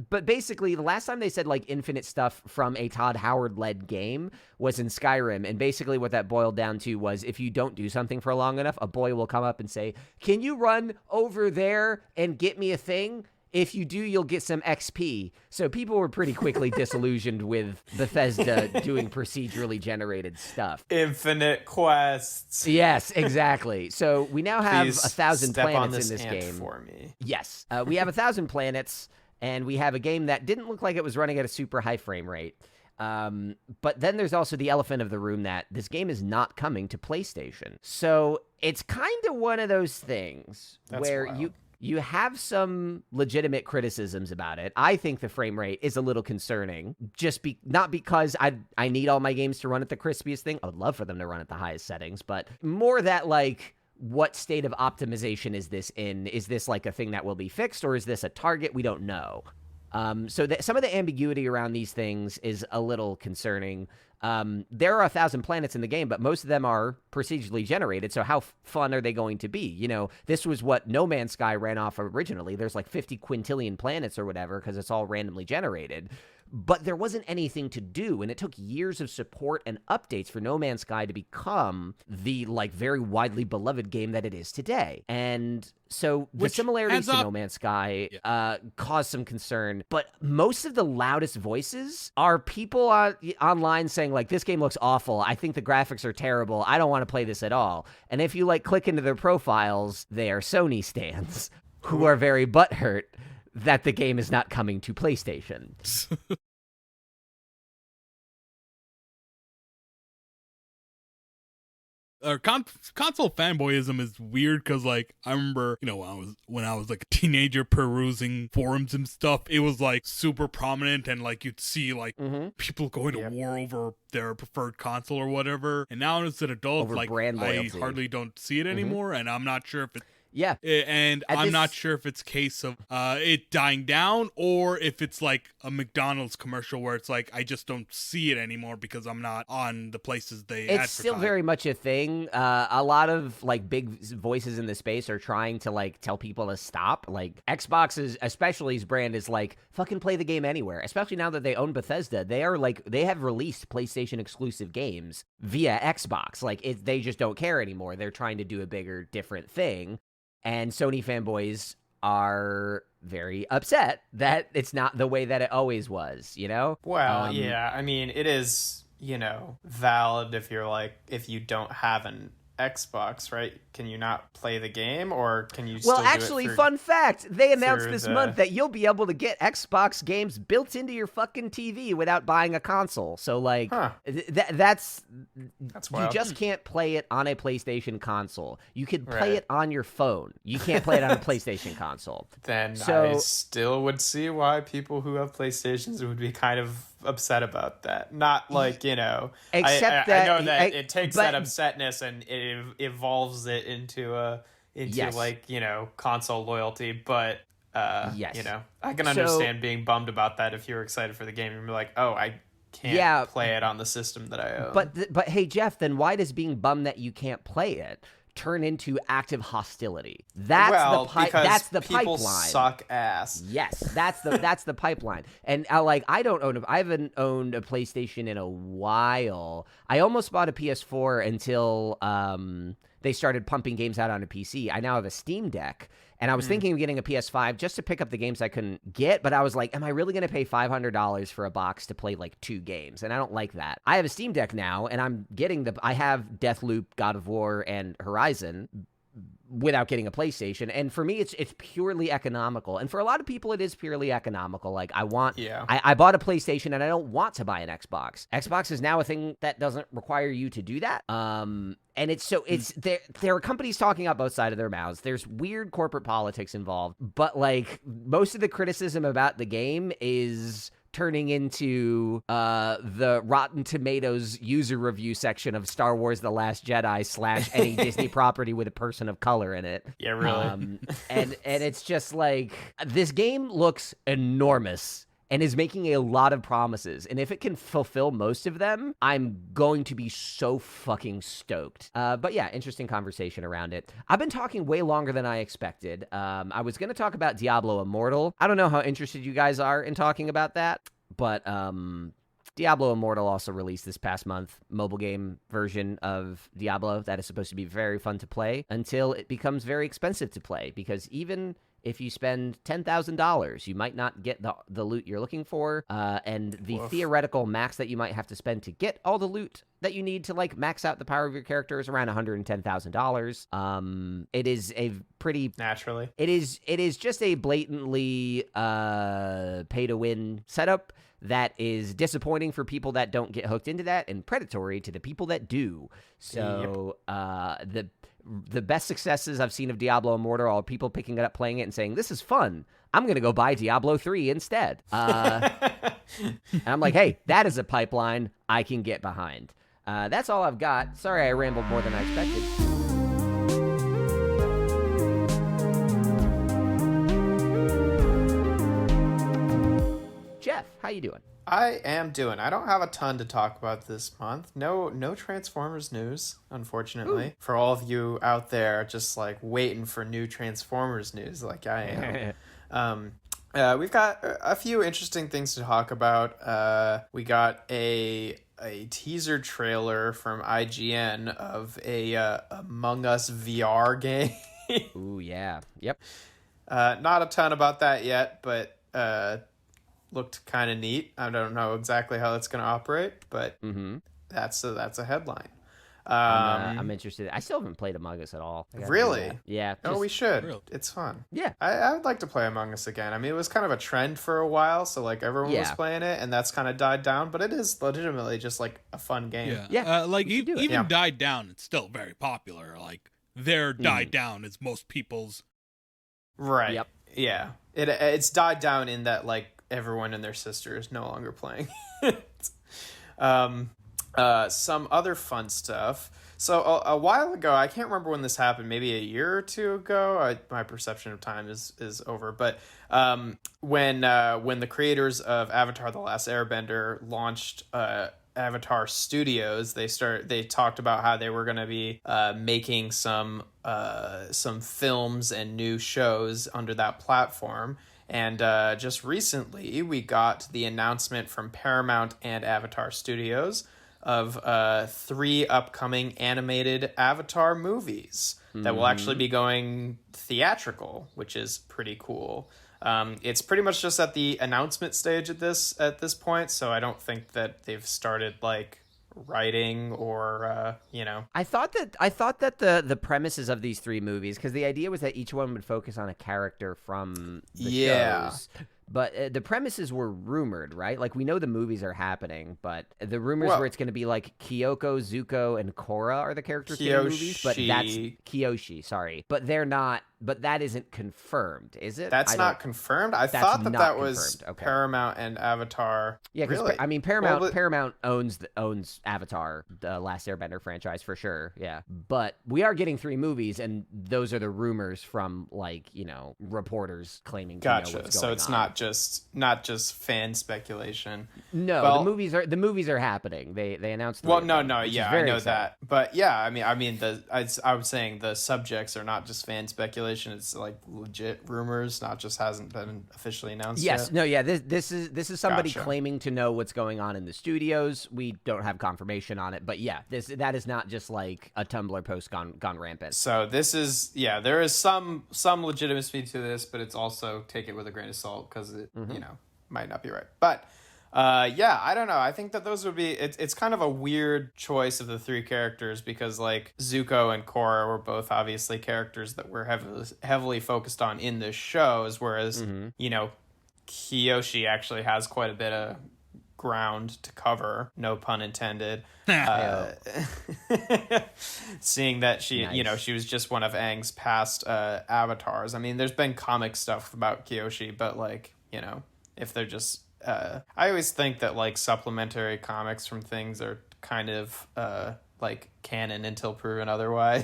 Speaker 1: But basically, the last time they said like infinite stuff from a Todd Howard-led game was in Skyrim, and basically what that boiled down to was if you don't do something for long enough, a boy will come up and say, "Can you run over there and get me a thing? If you do, you'll get some XP." So people were pretty quickly disillusioned with Bethesda doing procedurally generated stuff.
Speaker 2: Infinite quests.
Speaker 1: Yes, exactly. So we now have
Speaker 2: Please
Speaker 1: 1,000
Speaker 2: step
Speaker 1: planets
Speaker 2: on this
Speaker 1: in this
Speaker 2: ant
Speaker 1: game.
Speaker 2: For me.
Speaker 1: Yes, we have 1,000 planets, and we have a game that didn't look like it was running at a super high frame rate. But then there's also the elephant of the room that this game is not coming to PlayStation. So it's kind of one of those things where
Speaker 2: wild.
Speaker 1: You have some legitimate criticisms about it. I think the frame rate is a little concerning, not because I need all my games to run at the crispiest thing. I would love for them to run at the highest settings, but more that like, what state of optimization is this in? Is this like a thing that will be fixed, or is this a target? We don't know. So some of the ambiguity around these things is a little concerning. There are 1,000 planets in the game, but most of them are procedurally generated. So how fun are they going to be? You know, this was what No Man's Sky ran off originally. There's like 50 quintillion planets or whatever because it's all randomly generated. But there wasn't anything to do, and it took years of support and updates for No Man's Sky to become the like very widely beloved game that it is today. And so the similarities to No Man's Sky caused some concern, but most of the loudest voices are people online saying like, this game looks awful. I think the graphics are terrible. I don't want to play this at all. And if you like click into their profiles, they are Sony stans who are very butthurt that the game is not coming to PlayStation.
Speaker 3: Console fanboyism is weird because, like, I remember, you know, when I was like a teenager perusing forums and stuff, it was like super prominent, and like you'd see like people going to war over their preferred console or whatever. And now as an adult,
Speaker 1: Over
Speaker 3: like
Speaker 1: brand
Speaker 3: I
Speaker 1: loyalty.
Speaker 3: hardly don't see it anymore, and I'm not sure if it's
Speaker 1: Yeah.
Speaker 3: And I'm not sure if it's a case of it dying down or if it's like a McDonald's commercial where it's like, I just don't see it anymore because I'm not on the places they advertise.
Speaker 1: It's still very much a thing. A lot of like big voices in the space are trying to like tell people to stop. Like Xbox's, especially's brand is like, fucking play the game anywhere. Especially now that they own Bethesda. They are like, they have released PlayStation exclusive games via Xbox. Like they just don't care anymore. They're trying to do a bigger, different thing. And Sony fanboys are very upset that it's not the way that it always was, you know?
Speaker 2: Well, yeah, I mean, it is, you know, valid if you're like, if you don't have an Xbox, right? Can you not play the game, or can you still
Speaker 1: Well,
Speaker 2: do
Speaker 1: actually,
Speaker 2: it through,
Speaker 1: fun fact, they announced this
Speaker 2: the...
Speaker 1: month that you'll be able to get Xbox games built into your fucking TV without buying a console. So, like, that's
Speaker 2: wild.
Speaker 1: You just can't play it on a PlayStation console. You could play it on your phone. You can't play it on a PlayStation console.
Speaker 2: Then I still would see why people who have PlayStations would be kind of upset about that. Not like, you know,
Speaker 1: Except
Speaker 2: I know that it takes that upsetness and it evolves it into like, you know, console loyalty, but
Speaker 1: Yes.
Speaker 2: You know, I can
Speaker 1: So-
Speaker 2: understand being bummed about that if you were excited for the game and you're like, oh, I can't
Speaker 1: Yeah.
Speaker 2: play it on the system that I own.
Speaker 1: But hey, Jeff, then why does being bummed that you can't play it turn into active hostility? That's
Speaker 2: because
Speaker 1: that's the
Speaker 2: people
Speaker 1: pipeline.
Speaker 2: suck ass.
Speaker 1: Yes, that's the pipeline. And I haven't owned a PlayStation in a while. I almost bought a PS4 until they started pumping games out on a PC. I now have a Steam Deck, and I was thinking of getting a PS5 just to pick up the games I couldn't get, but I was like, am I really going to pay $500 for a box to play like 2 games? And I don't like that. I have a Steam Deck now, and I have Deathloop, God of War, and Horizon without getting a PlayStation. And for me, it's purely economical. And for a lot of people, it is purely economical. Like I bought a PlayStation and I don't want to buy an Xbox. Xbox is now a thing that doesn't require you to do that. And there are companies talking out both sides of their mouths. There's weird corporate politics involved, but like most of the criticism about the game is turning into the Rotten Tomatoes user review section of Star Wars The Last Jedi / any Disney property with a person of color in it.
Speaker 2: Yeah, really.
Speaker 1: And it's just like, this game looks enormous and is making a lot of promises. And if it can fulfill most of them, I'm going to be so fucking stoked. But yeah, interesting conversation around it. I've been talking way longer than I expected. I was going to talk about Diablo Immortal. I don't know how interested you guys are in talking about that, but Diablo Immortal also released this past month, mobile game version of Diablo that is supposed to be very fun to play until it becomes very expensive to play, because even if you spend $10,000, you might not get the loot you're looking for, and the theoretical max that you might have to spend to get all the loot that you need to like max out the power of your character is around $110,000. It is a pretty
Speaker 2: naturally.
Speaker 1: It is just a blatantly pay to win setup that is disappointing for people that don't get hooked into that, and predatory to the people that do. So the best successes I've seen of Diablo Immortal are people picking it up, playing it, and saying, this is fun. I'm going to go buy Diablo 3 instead. And I'm like, hey, that is a pipeline I can get behind. That's all I've got. Sorry I rambled more than I expected. Jeff, how you doing?
Speaker 2: I am doing. I don't have a ton to talk about this month. No Transformers news, unfortunately. Ooh. For all of you out there just like waiting for new Transformers news like I am. We've got a few interesting things to talk about. We got a teaser trailer from IGN of a Among Us VR game.
Speaker 1: Ooh, yeah. Yep.
Speaker 2: Not a ton about that yet, but looked kind of neat. I don't know exactly how that's going to operate, but that's a headline.
Speaker 1: I'm interested. I still haven't played Among Us at all.
Speaker 2: Really?
Speaker 1: Yeah.
Speaker 2: We should.
Speaker 3: Really?
Speaker 2: It's fun.
Speaker 1: Yeah.
Speaker 2: I would like to play Among Us again. I mean, it was kind of a trend for a while, so like everyone was playing it, and that's kind of died down, but it is legitimately just like a fun game.
Speaker 3: Yeah. Even died down, it's still very popular. Like their died down is most people's.
Speaker 2: Right.
Speaker 1: Yep.
Speaker 2: Yeah. It's died down in that like everyone and their sister is no longer playing. Some other fun stuff. So a while ago, I can't remember when this happened, maybe a year or two ago. My perception of time is over. But when the creators of Avatar: The Last Airbender launched Avatar Studios, they talked about how they were going to be making some films and new shows under that platform. And just recently, we got the announcement from Paramount and Avatar Studios of 3 upcoming animated Avatar movies that will actually be going theatrical, which is pretty cool. It's pretty much just at the announcement stage at this point, so I don't think that they've started like writing or
Speaker 1: I thought that the premises of these 3 movies, because the idea was that each one would focus on a character from the shows. But the premises were rumored, right? Like, we know the movies are happening, but the rumors were it's going to be like Kyoko, Zuko, and Korra are the characters in the movies. But that's Kyoshi, sorry. But they're not but that isn't confirmed, is it?
Speaker 2: That's not confirmed. I thought that was
Speaker 1: confirmed. Okay.
Speaker 2: Paramount and Avatar.
Speaker 1: Yeah, because
Speaker 2: really?
Speaker 1: I mean, Paramount owns Avatar, the Last Airbender franchise for sure. Yeah, but we are getting 3 movies, and those are the rumors from reporters claiming to know what's going on.
Speaker 2: So it's not just fan speculation.
Speaker 1: No,
Speaker 2: well,
Speaker 1: the movies are happening. They announced.
Speaker 2: Well, no, yeah, I know
Speaker 1: exciting.
Speaker 2: that, but yeah, I mean, I was saying the subjects are not just fan speculation. It's like legit rumors, not just hasn't been officially announced.
Speaker 1: Yes,
Speaker 2: yet.
Speaker 1: no, yeah. This is somebody
Speaker 2: Gotcha.
Speaker 1: claiming to know what's going on in the studios. We don't have confirmation on it, but yeah, that is not just like a Tumblr post gone rampant.
Speaker 2: So this is there is some legitimacy to this, but it's also take it with a grain of salt because it might not be right. But I don't know. I think that those would be it's kind of a weird choice of the 3 characters because like Zuko and Korra were both obviously characters that were heavily focused on in the shows, whereas Kiyoshi actually has quite a bit of ground to cover, no pun intended. Seeing that she
Speaker 1: Nice.
Speaker 2: she was just one of Aang's past avatars. I mean, there's been comic stuff about Kiyoshi, but like if they're just I always think that like supplementary comics from things are kind of like canon until proven otherwise.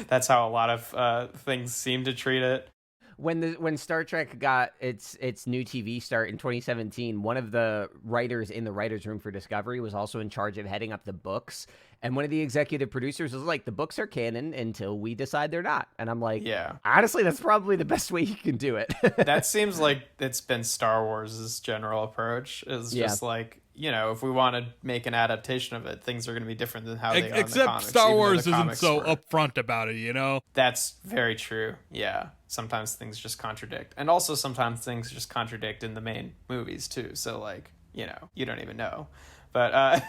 Speaker 2: That's how a lot of things seem to treat it.
Speaker 1: When Star Trek got its new TV start in 2017, one of the writers in the writers' room for Discovery was also in charge of heading up the books. And one of the executive producers was like, the books are canon until we decide they're not. And I'm like, honestly, that's probably the best way you can do it.
Speaker 2: That seems like it's been Star Wars' general approach is just like, if we want to make an adaptation of it, things are going to be different than how they are in the
Speaker 3: Except
Speaker 2: comics.
Speaker 3: Star
Speaker 2: even though
Speaker 3: Wars
Speaker 2: the
Speaker 3: isn't
Speaker 2: comics
Speaker 3: so
Speaker 2: were.
Speaker 3: upfront about it,
Speaker 2: That's very true. Yeah. Sometimes things just contradict. And also sometimes things just contradict in the main movies too. So like, you don't even know. But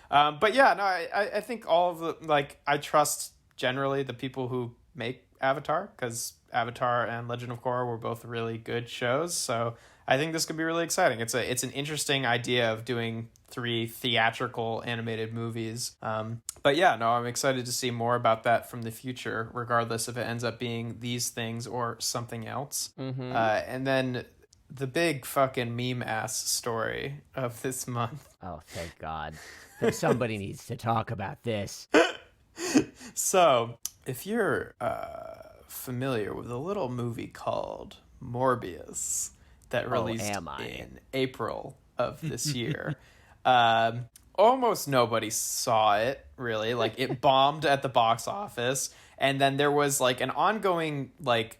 Speaker 2: but yeah, no, I think all of the like I trust generally the people who make Avatar because Avatar and Legend of Korra were both really good shows. So I think this could be really exciting. It's an interesting idea of doing 3 theatrical animated movies. But yeah, no, I'm excited to see more about that from the future, regardless if it ends up being these things or something else.
Speaker 1: Mm-hmm.
Speaker 2: And then the big fucking meme ass story of this month.
Speaker 1: Oh, thank God. Somebody needs to talk about this.
Speaker 2: So, if you're familiar with a little movie called Morbius that released in April of this year, almost nobody saw it, really. Like, it bombed at the box office. And then there was like an ongoing like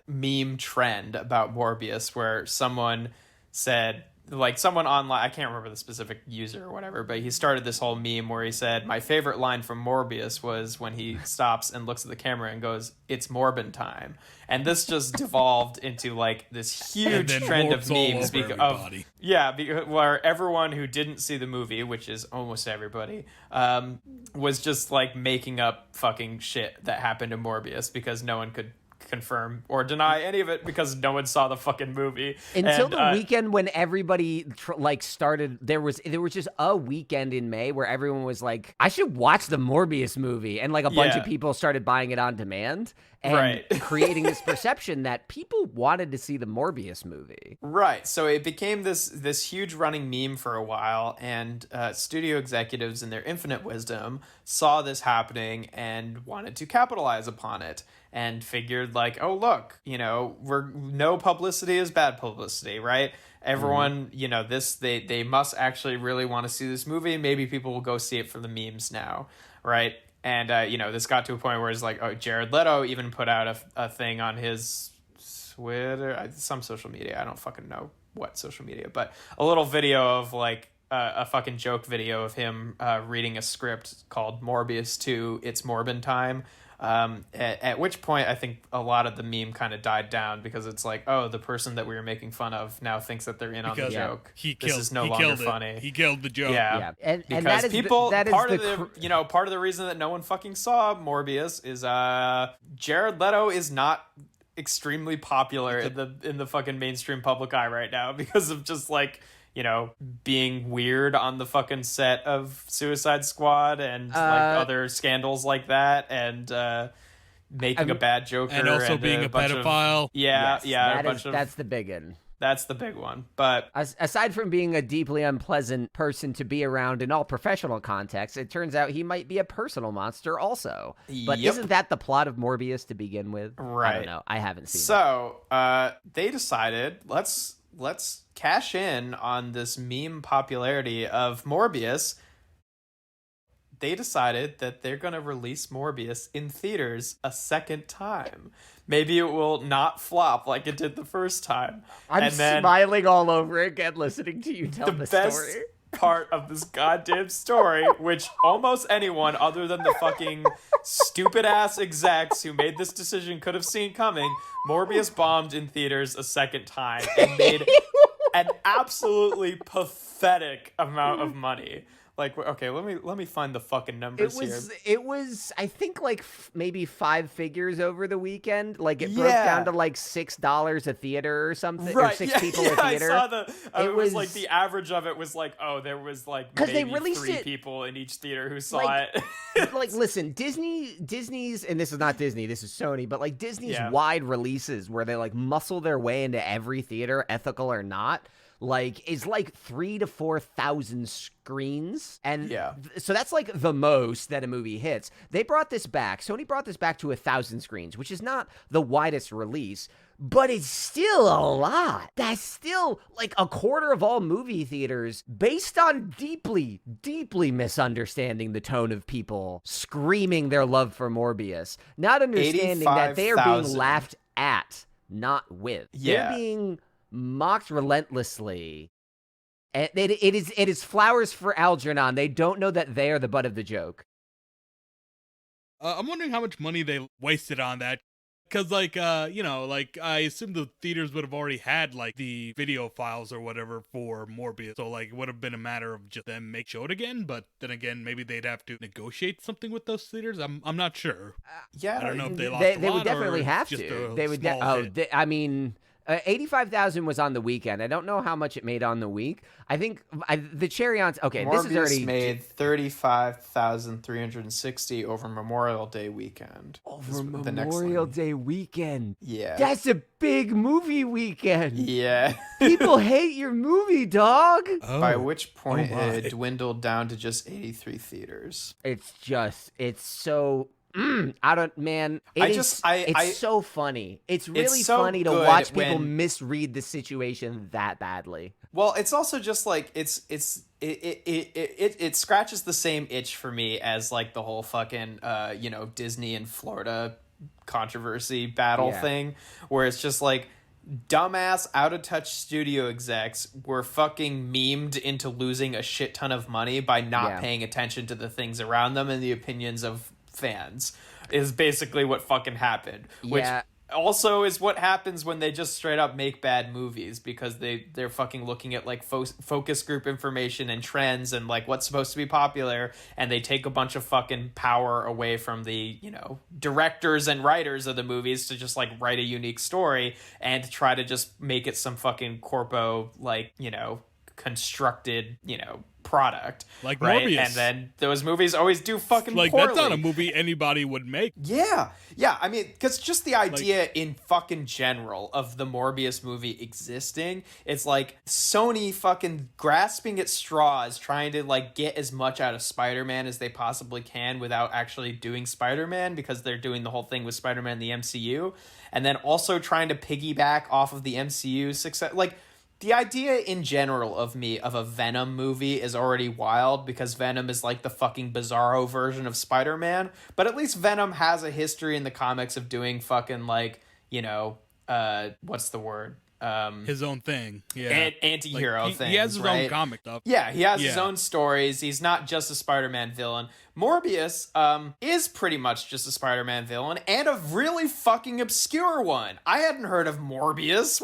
Speaker 2: meme trend about Morbius where someone said, like someone online, I can't remember the specific user or whatever, but he started this whole meme where he said, my favorite line from Morbius was when he stops and looks at the camera and goes, it's Morbin time. And this just devolved into like this huge trend of memes where everyone who didn't see the movie, which is almost everybody, was just like making up fucking shit that happened in Morbius because no one could confirm or deny any of it because no one saw the fucking movie
Speaker 1: until the weekend when everybody started. There was just a weekend in May where everyone was like, I should watch the Morbius movie, and like a bunch of people started buying it on demand and creating this perception that people wanted to see the Morbius movie.
Speaker 2: Right. So it became this huge running meme for a while, and studio executives in their infinite wisdom saw this happening and wanted to capitalize upon it. And figured like, oh, look, no publicity is bad publicity, right? Everyone, they must actually really want to see this movie. Maybe people will go see it for the memes now, right? And, this got to a point where it's like, oh, Jared Leto even put out a thing on his Twitter, some social media. I don't fucking know what social media, but a little video of like a fucking joke video of him reading a script called Morbius 2, It's Morbin Time. At which point I think a lot of the meme kind of died down because it's like, oh, the person that we were making fun of now thinks that they're in on the joke. This is no longer funny.
Speaker 3: He killed the joke.
Speaker 2: Yeah.
Speaker 1: And
Speaker 2: because
Speaker 1: that is
Speaker 2: people,
Speaker 1: that is
Speaker 2: part of the reason that no one fucking saw Morbius is Jared Leto is not extremely popular in the fucking mainstream public eye right now because of just like, being weird on the fucking set of Suicide Squad and like other scandals like that. And, making a bad Joker,
Speaker 3: and also being a pedophile.
Speaker 1: That's the big one.
Speaker 2: That's the big one. But
Speaker 1: aside from being a deeply unpleasant person to be around in all professional contexts, it turns out he might be a personal monster also. But isn't that the plot of Morbius to begin with?
Speaker 2: Right.
Speaker 1: I don't know. I haven't seen it.
Speaker 2: So they decided, let's cash in on this meme popularity of Morbius. They decided that they're going to release Morbius in theaters a second time. Maybe it will not flop like it did the first time.
Speaker 1: I'm smiling all over again listening to you tell the
Speaker 2: best
Speaker 1: story.
Speaker 2: Part of this goddamn story, which almost anyone other than the fucking stupid-ass execs who made this decision could have seen coming, Morbius bombed in theaters a second time and made an absolutely pathetic amount of money. Like, okay, let me find the fucking numbers here.
Speaker 1: It was, I think, like maybe 5 figures over the weekend. Like it broke down to like $6 a theater or something, or 6 people a theater.
Speaker 2: I saw it was like the average of it was like, there was like maybe
Speaker 1: they released
Speaker 2: 3 people in each theater who saw it.
Speaker 1: Like, listen, Disney's, and this is not Disney, this is Sony, but like Disney's wide releases where they like muscle their way into every theater, ethical or not. Like, is like 3,000 to 4,000 screens. And so that's like the most that a movie hits. They brought this back. Sony brought this back to 1,000 screens, which is not the widest release, but it's still a lot. That's still like a quarter of all movie theaters based on deeply, deeply misunderstanding the tone of people screaming their love for Morbius, not understanding that they are being laughed at, not with. They're being mocked relentlessly. And it is flowers for Algernon. They don't know that they are the butt of the joke.
Speaker 3: I'm wondering how much money they wasted on that. Because, like, I assume the theaters would have already had, like, the video files or whatever for Morbius. So, like, it would have been a matter of just them show it again. But then again, maybe they'd have to negotiate something with those theaters. I'm not sure. I don't know if they lost a lot.
Speaker 1: They would definitely have to. They would. I mean, 85,000 was on the weekend. I don't know how much it made on the week. I think the cherry on. Okay,
Speaker 2: Morbius
Speaker 1: this is already
Speaker 2: made 35,360 over Memorial Day weekend.
Speaker 1: Over Memorial Day weekend.
Speaker 2: Yeah,
Speaker 1: that's a big movie weekend.
Speaker 2: Yeah,
Speaker 1: people hate your movie, dog.
Speaker 2: By which point it dwindled down to just 83 theaters.
Speaker 1: It's so. It's so funny. It's really funny to watch people misread the situation that badly.
Speaker 2: Well, it's also just like it scratches the same itch for me as like the whole fucking Disney and Florida controversy battle thing, where it's just like dumbass out of touch studio execs were fucking memed into losing a shit ton of money by not paying attention to the things around them and the opinions of fans is basically what fucking happened, which also is what happens when they just straight up make bad movies, because they're fucking looking at like focus group information and trends and like what's supposed to be popular, and they take a bunch of fucking power away from the directors and writers of the movies to just like write a unique story and try to just make it some fucking corpo like constructed product,
Speaker 3: like
Speaker 2: right?
Speaker 3: Morbius.
Speaker 2: And then those movies always do fucking
Speaker 3: like
Speaker 2: poorly.
Speaker 3: That's not a movie anybody would make.
Speaker 2: Yeah. I mean, because just the idea in fucking general of the Morbius movie existing, it's like Sony fucking grasping at straws, trying to like get as much out of Spider-Man as they possibly can without actually doing Spider-Man, because they're doing the whole thing with Spider-Man in the MCU, and then also trying to piggyback off of the MCU success. Like, the idea in general of a Venom movie is already wild, because Venom is like the fucking bizarro version of Spider-Man. But at least Venom has a history in the comics of doing fucking like, what's the word?
Speaker 3: His own thing. Yeah.
Speaker 2: Anti-hero
Speaker 3: like,
Speaker 2: things,
Speaker 3: he has his
Speaker 2: right?
Speaker 3: own comic stuff.
Speaker 2: Yeah, he has his own stories. He's not just a Spider-Man villain. Morbius is pretty much just a Spider-Man villain, and a really fucking obscure one. I hadn't heard of Morbius.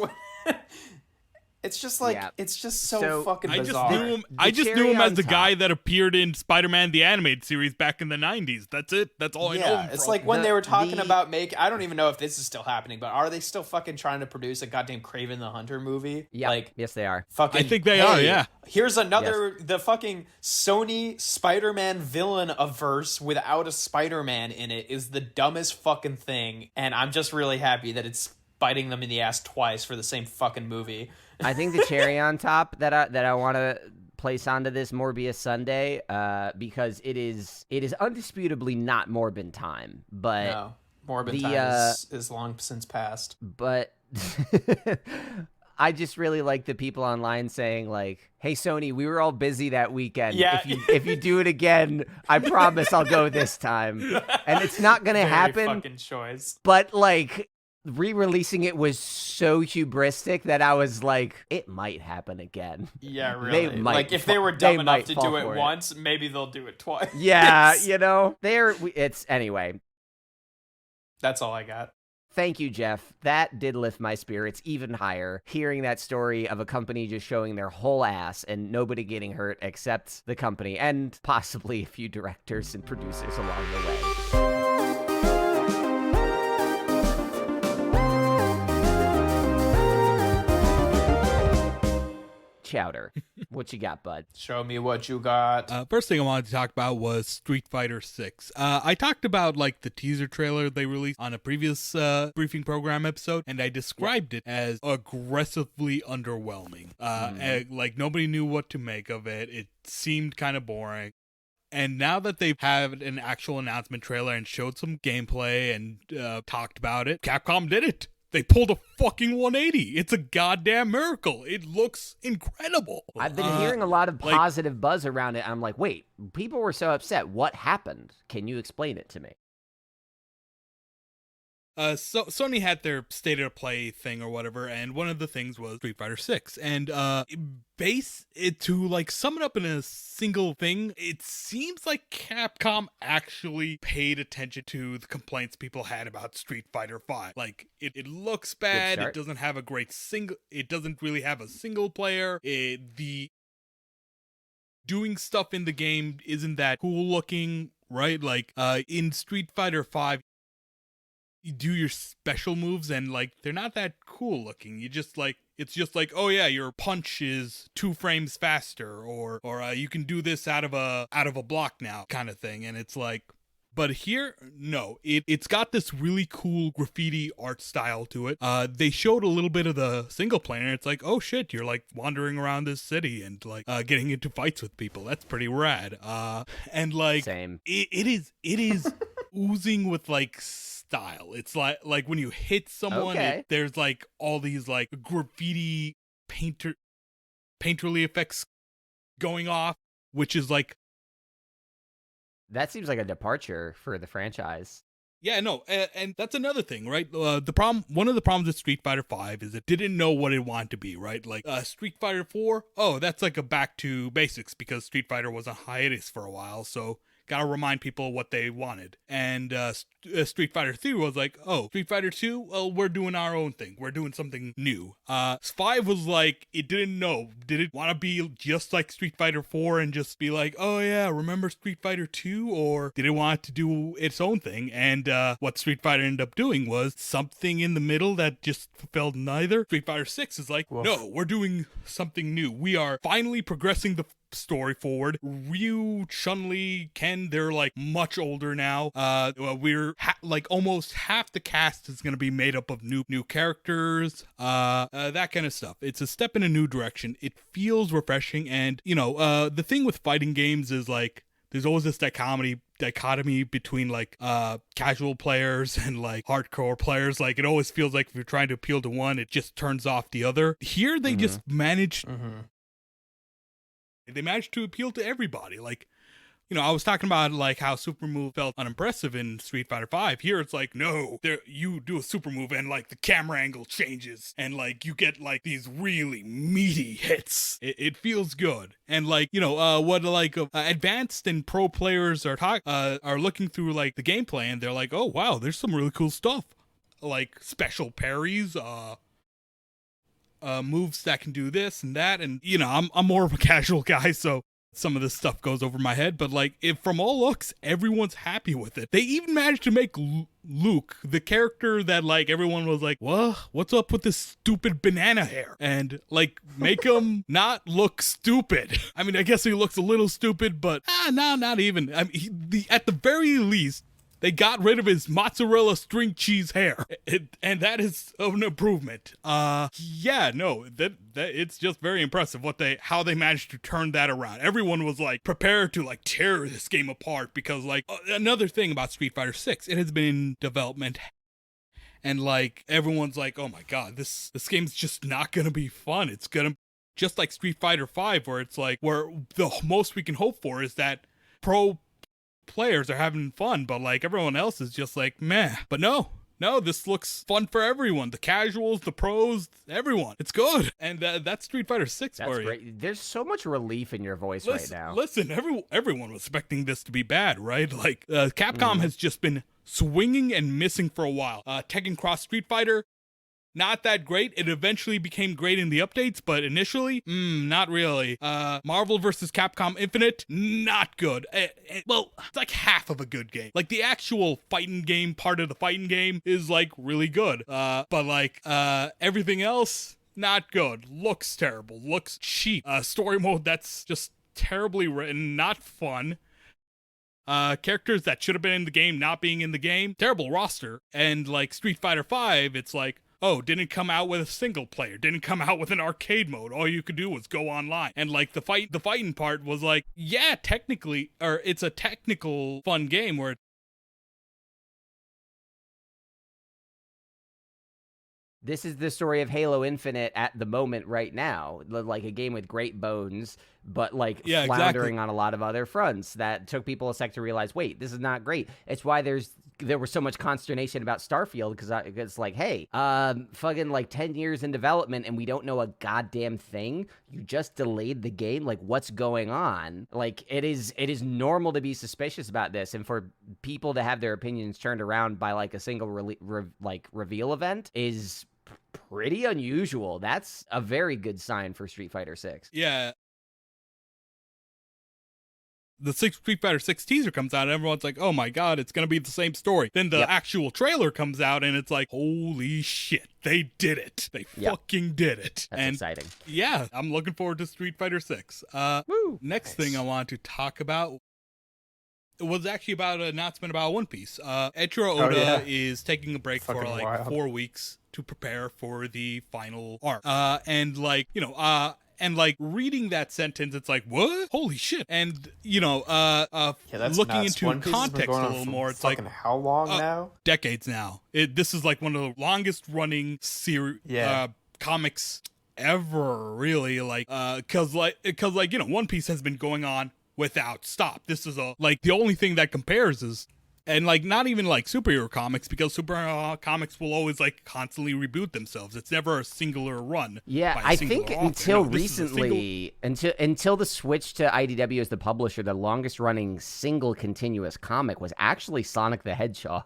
Speaker 2: It's just like
Speaker 1: Yeah.
Speaker 2: it's just so
Speaker 1: So,
Speaker 2: fucking
Speaker 3: I just
Speaker 2: bizarre.
Speaker 3: knew him as the
Speaker 1: top.
Speaker 3: guy that appeared in Spider-Man the animated series back in the 90s. That's it. That's all I know him
Speaker 2: It's
Speaker 3: from.
Speaker 2: like when they were talking
Speaker 1: the-
Speaker 2: about I don't even know if this is still happening, but are they still fucking trying to produce a goddamn Kraven the Hunter movie?
Speaker 1: Yeah,
Speaker 2: Like,
Speaker 1: yes, they are.
Speaker 2: fucking,
Speaker 3: I think they are, yeah.
Speaker 2: Here's another, the fucking Sony Spider-Man villain averse without a Spider-Man in it is the dumbest fucking thing, and I'm just really happy that it's biting them in the ass twice for the same fucking movie.
Speaker 1: I think the cherry on top that I want to place onto this Morbius Sunday, because it is undisputably not Morbin time, but
Speaker 2: No, Morbin
Speaker 1: the,
Speaker 2: time is long since past.
Speaker 1: but I just really like the people online saying like, "Hey Sony, we were all busy that weekend.
Speaker 2: Yeah.
Speaker 1: If you do it again, I promise I'll go this time." And it's not gonna
Speaker 2: Very
Speaker 1: happen.
Speaker 2: fucking choice.
Speaker 1: But like re-releasing it was so hubristic that I was like, it might happen again.
Speaker 2: Yeah, really.
Speaker 1: They might
Speaker 2: like if they
Speaker 1: fa-
Speaker 2: were
Speaker 1: they
Speaker 2: dumb enough
Speaker 1: might
Speaker 2: to
Speaker 1: fall
Speaker 2: do it
Speaker 1: for it.
Speaker 2: once, maybe they'll do it twice.
Speaker 1: Yeah, it's anyway.
Speaker 2: That's all I got.
Speaker 1: Thank you, Jeff. That did lift my spirits even higher. Hearing that story of a company just showing their whole ass and nobody getting hurt except the company and possibly a few directors and producers along the way. Chowder, what you got, bud?
Speaker 2: Show me what you got.
Speaker 3: First thing I wanted to talk about was Street Fighter 6. I talked about like the teaser trailer they released on a previous briefing program episode, and I described it as aggressively underwhelming. And, like nobody knew what to make of it. It seemed kind of boring. And now that they've had an actual announcement trailer and showed some gameplay and talked about it, Capcom did it. They pulled a fucking 180. It's a goddamn miracle. It looks incredible.
Speaker 1: I've been hearing a lot of positive buzz around it. I'm like, wait, people were so upset. What happened? Can you explain it to me?
Speaker 3: So Sony had their state of play thing or whatever, and one of the things was Street Fighter 6. And base it to like sum it up in a single thing, it seems like Capcom actually paid attention to the complaints people had about Street Fighter 5. Like it looks bad, it doesn't have a great it doesn't really have a single player. The doing stuff in the game isn't that cool looking, right? Like in Street Fighter 5 you do your special moves and like they're not that cool looking. You just like it's just like, oh yeah, your punch is 2 frames faster, or you can do this out of a block now kind of thing. And it's like, but here, no, it's got this really cool graffiti art style to it. They showed a little bit of the single player, and it's like, oh shit, you're like wandering around this city and like getting into fights with people. That's pretty rad. And like,
Speaker 1: Same.
Speaker 3: It is oozing with like style. It's like when you hit someone, there's like all these like graffiti painterly effects going off, which is like.
Speaker 1: That seems like a departure for the franchise.
Speaker 3: Yeah, no, and that's another thing, right? One of the problems with Street Fighter 5 is it didn't know what it wanted to be, right? Like Street Fighter 4, oh, that's like a back to basics because Street Fighter was on hiatus for a while, so gotta remind people what they wanted. And Street Fighter 3 was like, oh, Street Fighter 2, well, we're doing our own thing. We're doing something new. 5 was like, it didn't know. Did it want to be just like Street Fighter 4 and just be like, oh yeah, remember Street Fighter 2? Or did it want to do its own thing? And what Street Fighter ended up doing was something in the middle that just fulfilled neither. Street Fighter 6 is like, no, we're doing something new. We are finally progressing the story forward. Ryu, Chun-Li, Ken, they're like much older now. We're like almost half the cast is going to be made up of new characters, that kind of stuff. It's a step in a new direction. It feels refreshing, and you know, the thing with fighting games is like there's always this dichotomy between like casual players and like hardcore players. Like it always feels like if you're trying to appeal to one, it just turns off the other. Here they just managed. They managed to appeal to everybody. Like, you know, I was talking about like how super move felt unimpressive in Street Fighter 5. Here it's like, no, you do a super move and like the camera angle changes and like you get like these really meaty hits. It feels good. And like, you know, what like advanced and pro players are looking through like the gameplay and they're like, oh wow, there's some really cool stuff. Like special parries, moves that can do this and that, and you know, I'm more of a casual guy, so some of this stuff goes over my head, but like, if from all looks, everyone's happy with it. They even managed to make Luke, the character that like everyone was like, what? What's up with this stupid banana hair? And like, make him not look stupid. I mean, I guess he looks a little stupid, but no, not even. I mean, at the very least, they got rid of his mozzarella string cheese hair, and that is an improvement. Yeah, no, that it's just very impressive how they managed to turn that around. Everyone was like prepared to like tear this game apart because like another thing about Street Fighter 6, it has been in development, and like everyone's like, oh my god, this game's just not gonna be fun. It's gonna just like Street Fighter 5, where it's like where the most we can hope for is that pro players are having fun, but like everyone else is just like meh. But no, this looks fun for everyone, the casuals, the pros, everyone. It's good. And that's Street Fighter 6
Speaker 1: That's
Speaker 3: for you.
Speaker 1: great. There's so much relief in your voice right now.
Speaker 3: Listen, everyone was expecting this to be bad, right? Like Capcom has just been swinging and missing for a while. Tekken Cross Street Fighter, not that great. It eventually became great in the updates, but initially, not really. Marvel vs. Capcom Infinite, not good. Well, it's like half of a good game. Like the actual fighting game part of the fighting game is like really good. But like everything else, not good. Looks terrible. Looks cheap. Story mode that's just terribly written, not fun. Characters that should have been in the game not being in the game. Terrible roster. And like Street Fighter 5, it's like, oh, didn't come out with a single player, didn't come out with an arcade mode. All you could do was go online. And like the fighting part was like, yeah, technically, or it's a technical fun game where
Speaker 1: this is the story of Halo Infinite at the moment right now. Like a game with great bones, but like floundering on a lot of other fronts that took people a sec to realize, wait, this is not great. It's why there was so much consternation about Starfield, because it's like, hey, fucking like 10 years in development and we don't know a goddamn thing. You just delayed the game. Like, what's going on? Like, it is normal to be suspicious about this, and for people to have their opinions turned around by like a single reveal event is pretty unusual. That's a very good sign for Street Fighter 6.
Speaker 3: Yeah. The Street Fighter 6 teaser comes out and everyone's like, oh my god, it's going to be the same story. Then the actual trailer comes out and it's like, holy shit, they did it. They fucking did it.
Speaker 1: That's exciting.
Speaker 3: Yeah, I'm looking forward to Street Fighter 6. Next thing I want to talk about was actually about an announcement about One Piece. Eiichiro Oda is taking a break for like 4 weeks to prepare for the final arc. And like, you know, and like reading that sentence, it's like, what? Holy shit. And you know, looking
Speaker 2: nuts.
Speaker 3: into context a little more, it's like,
Speaker 2: how long now?
Speaker 3: Decades now. This is like one of the longest running comics ever, really. Like, cause you know, One Piece has been going on without stop. This is the only thing that compares is, and like not even like superhero comics, because superhero comics will always like constantly reboot themselves. It's never a singular run.
Speaker 1: Yeah, I think until recently, until the switch to IDW as the publisher, the longest running single continuous comic was actually Sonic the Hedgehog.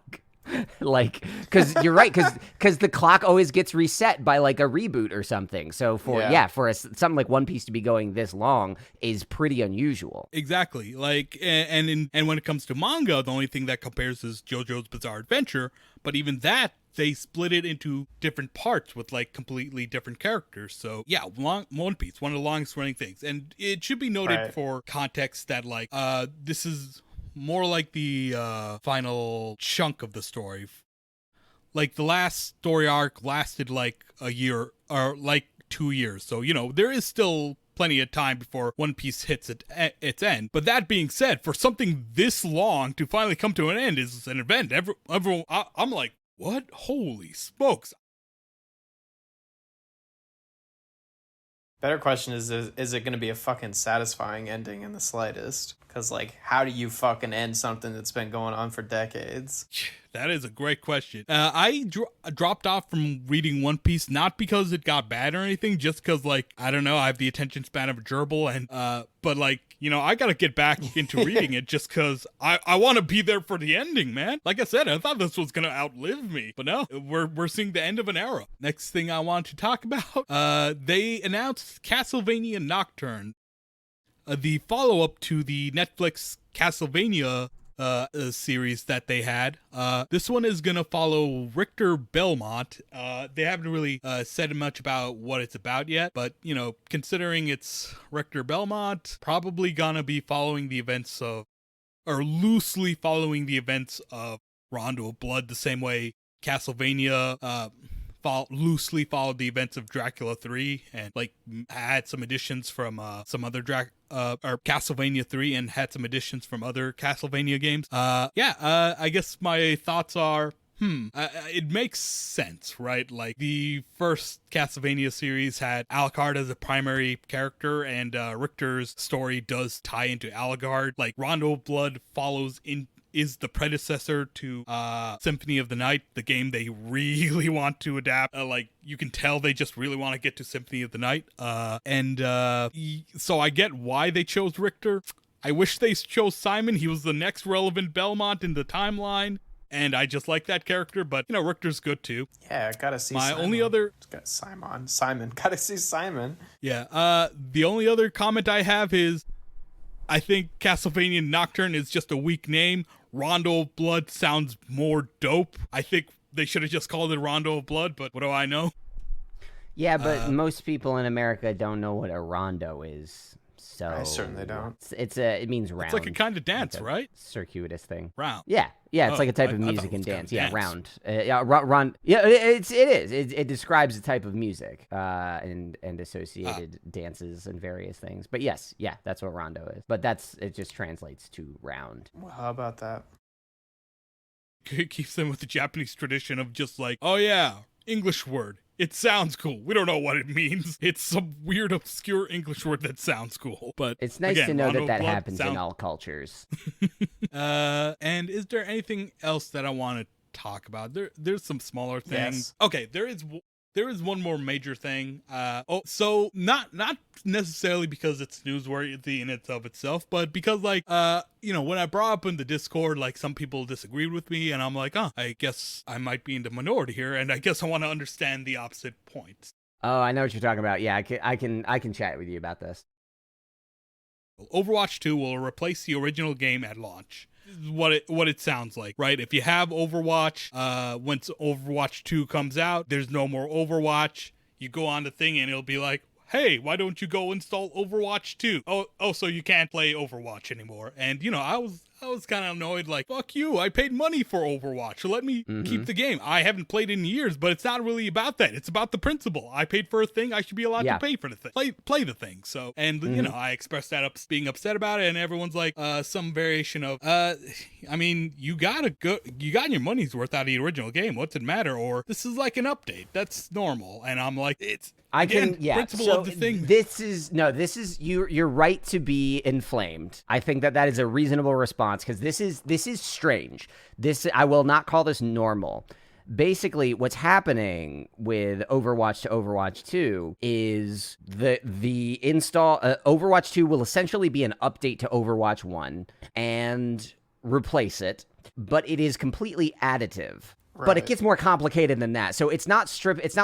Speaker 1: Like, because you're right, because the clock always gets reset by like a reboot or something. So for something like One Piece to be going this long is pretty unusual.
Speaker 3: Exactly. Like, and when it comes to manga, the only thing that compares is JoJo's Bizarre Adventure. But even that, they split it into different parts with like completely different characters. So yeah, One Piece, one of the longest running things, and it should be noted for context that like this is more like the final chunk of the story. Like the last story arc lasted like a year or like 2 years. So, you know, there is still plenty of time before One Piece hits its end. But that being said, for something this long to finally come to an end is an event. Everyone, I'm like, what? Holy smokes.
Speaker 2: Better question is it going to be a fucking satisfying ending in the slightest? Because, like, how do you fucking end something that's been going on for decades?
Speaker 3: That is a great question. I dropped off from reading One Piece, not because it got bad or anything, just because, like, I don't know, I have the attention span of a gerbil, and, but, like, you know, I gotta get back into reading it just because I want to be there for the ending, man. Like I said, I thought this was gonna outlive me, but no, we're seeing the end of an era. Next thing I want to talk about, they announced Castlevania Nocturn, the follow-up to the Netflix Castlevania series that they had. This one is gonna follow Richter Belmont. They haven't really said much about what it's about yet, but you know, considering it's Richter Belmont, probably gonna be following the events of, or loosely following the events of Rondo of Blood, the same way Castlevania loosely followed the events of Dracula 3 and like had some additions from some other or Castlevania 3 and had some additions from other Castlevania games. I guess my thoughts are, it makes sense, right? Like, the first Castlevania series had Alucard as a primary character, and Richter's story does tie into Alucard. Like, Rondo of Blood is the predecessor to Symphony of the Night, the game they really want to adapt. Like, you can tell they just really want to get to Symphony of the Night. So I get why they chose Richter. I wish they chose Simon. He was the next relevant Belmont in the timeline, and I just like that character, but, you know, Richter's good too.
Speaker 2: Yeah, gotta see
Speaker 3: My
Speaker 2: Simon.
Speaker 3: only other...
Speaker 2: Simon. Gotta see Simon.
Speaker 3: Yeah, the only other comment I have is, I think Castlevania Nocturne is just a weak name. Rondo of Blood sounds more dope. I think they should have just called it Rondo of Blood, but what do I know?
Speaker 1: Yeah, but most people in America don't know what a rondo is. So
Speaker 2: I certainly don't.
Speaker 1: It means round.
Speaker 3: It's like a kind of dance,
Speaker 1: like
Speaker 3: right?
Speaker 1: Circuitous thing.
Speaker 3: Round.
Speaker 1: Yeah, it's like a type of
Speaker 3: I
Speaker 1: music
Speaker 3: thought it
Speaker 1: and
Speaker 3: was kind
Speaker 1: dance.
Speaker 3: of
Speaker 1: Yeah,
Speaker 3: dance.
Speaker 1: round. Run. Yeah, it is. It describes a type of music and associated dances and various things. But yes, that's what rondo is. But it just translates to round.
Speaker 2: Well, how about that?
Speaker 3: It keeps them with the Japanese tradition of just like, oh yeah, English word. It sounds cool. We don't know what it means. It's some weird, obscure English word that sounds cool. But
Speaker 1: it's nice to know that happens in all cultures.
Speaker 3: And is there anything else that I want to talk about? There's some smaller things.
Speaker 2: Yes.
Speaker 3: Okay, there is one more major thing. So not necessarily because it's newsworthy in itself, but because, like, you know, when I brought up in the Discord, like, some people disagreed with me, and I'm like, I guess I might be in the minority here, and I guess I want to understand the opposite points.
Speaker 1: Oh, I know what you're talking about. Yeah, I can chat with you about this.
Speaker 3: Overwatch 2 will replace the original game at launch. What it sounds like, right? If you have Overwatch, once Overwatch 2 comes out, there's no more Overwatch. You go on the thing and it'll be like, hey, why don't you go install Overwatch 2? Oh, so you can't play Overwatch anymore. And, you know, I was kind of annoyed, like, fuck you, I paid money for Overwatch, so let me keep the game. I haven't played in years, but it's not really about that. It's about the principle. I paid for a thing, I should be allowed to pay for the thing. Play the thing. So, and, you know, I expressed that being upset about it, and everyone's like, some variation of, I mean, you got your money's worth out of the original game. What's it matter? Or, this is like an update. That's normal. And I'm like, principle
Speaker 1: so
Speaker 3: of the thing.
Speaker 1: This is you're right to be inflamed. I think that is a reasonable response, because this is strange. I will not call this normal. Basically, what's happening with Overwatch to Overwatch 2 is the install. Overwatch 2 will essentially be an update to Overwatch 1 and replace it, but it is completely additive.
Speaker 2: Right.
Speaker 1: But it gets more complicated than that. So it's not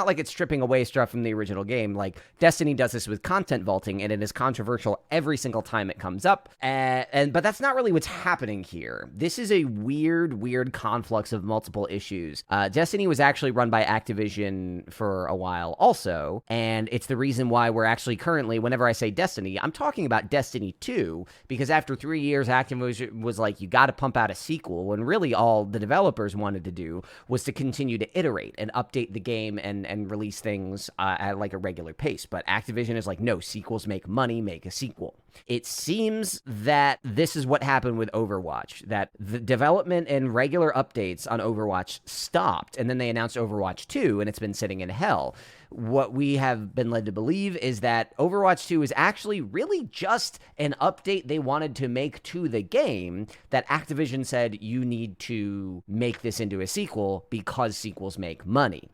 Speaker 1: like it's stripping away stuff from the original game. Like, Destiny does this with content vaulting, and it is controversial every single time it comes up. But that's not really what's happening here. This is a weird conflux of multiple issues. Destiny was actually run by Activision for a while also, and it's the reason why we're actually currently, whenever I say Destiny, I'm talking about Destiny 2, because after 3 years, Activision was like, you got to pump out a sequel, when really all the developers wanted to do was to continue to iterate and update the game and release things at like a regular pace. But Activision is like, no, sequels make money, make a sequel. It seems that this is what happened with Overwatch, that the development and regular updates on Overwatch stopped, and then they announced Overwatch 2, and it's been sitting in hell. What we have been led to believe is that Overwatch 2 is actually really just an update they wanted to make to the game, that Activision said, you need to make this into a sequel because sequels make money.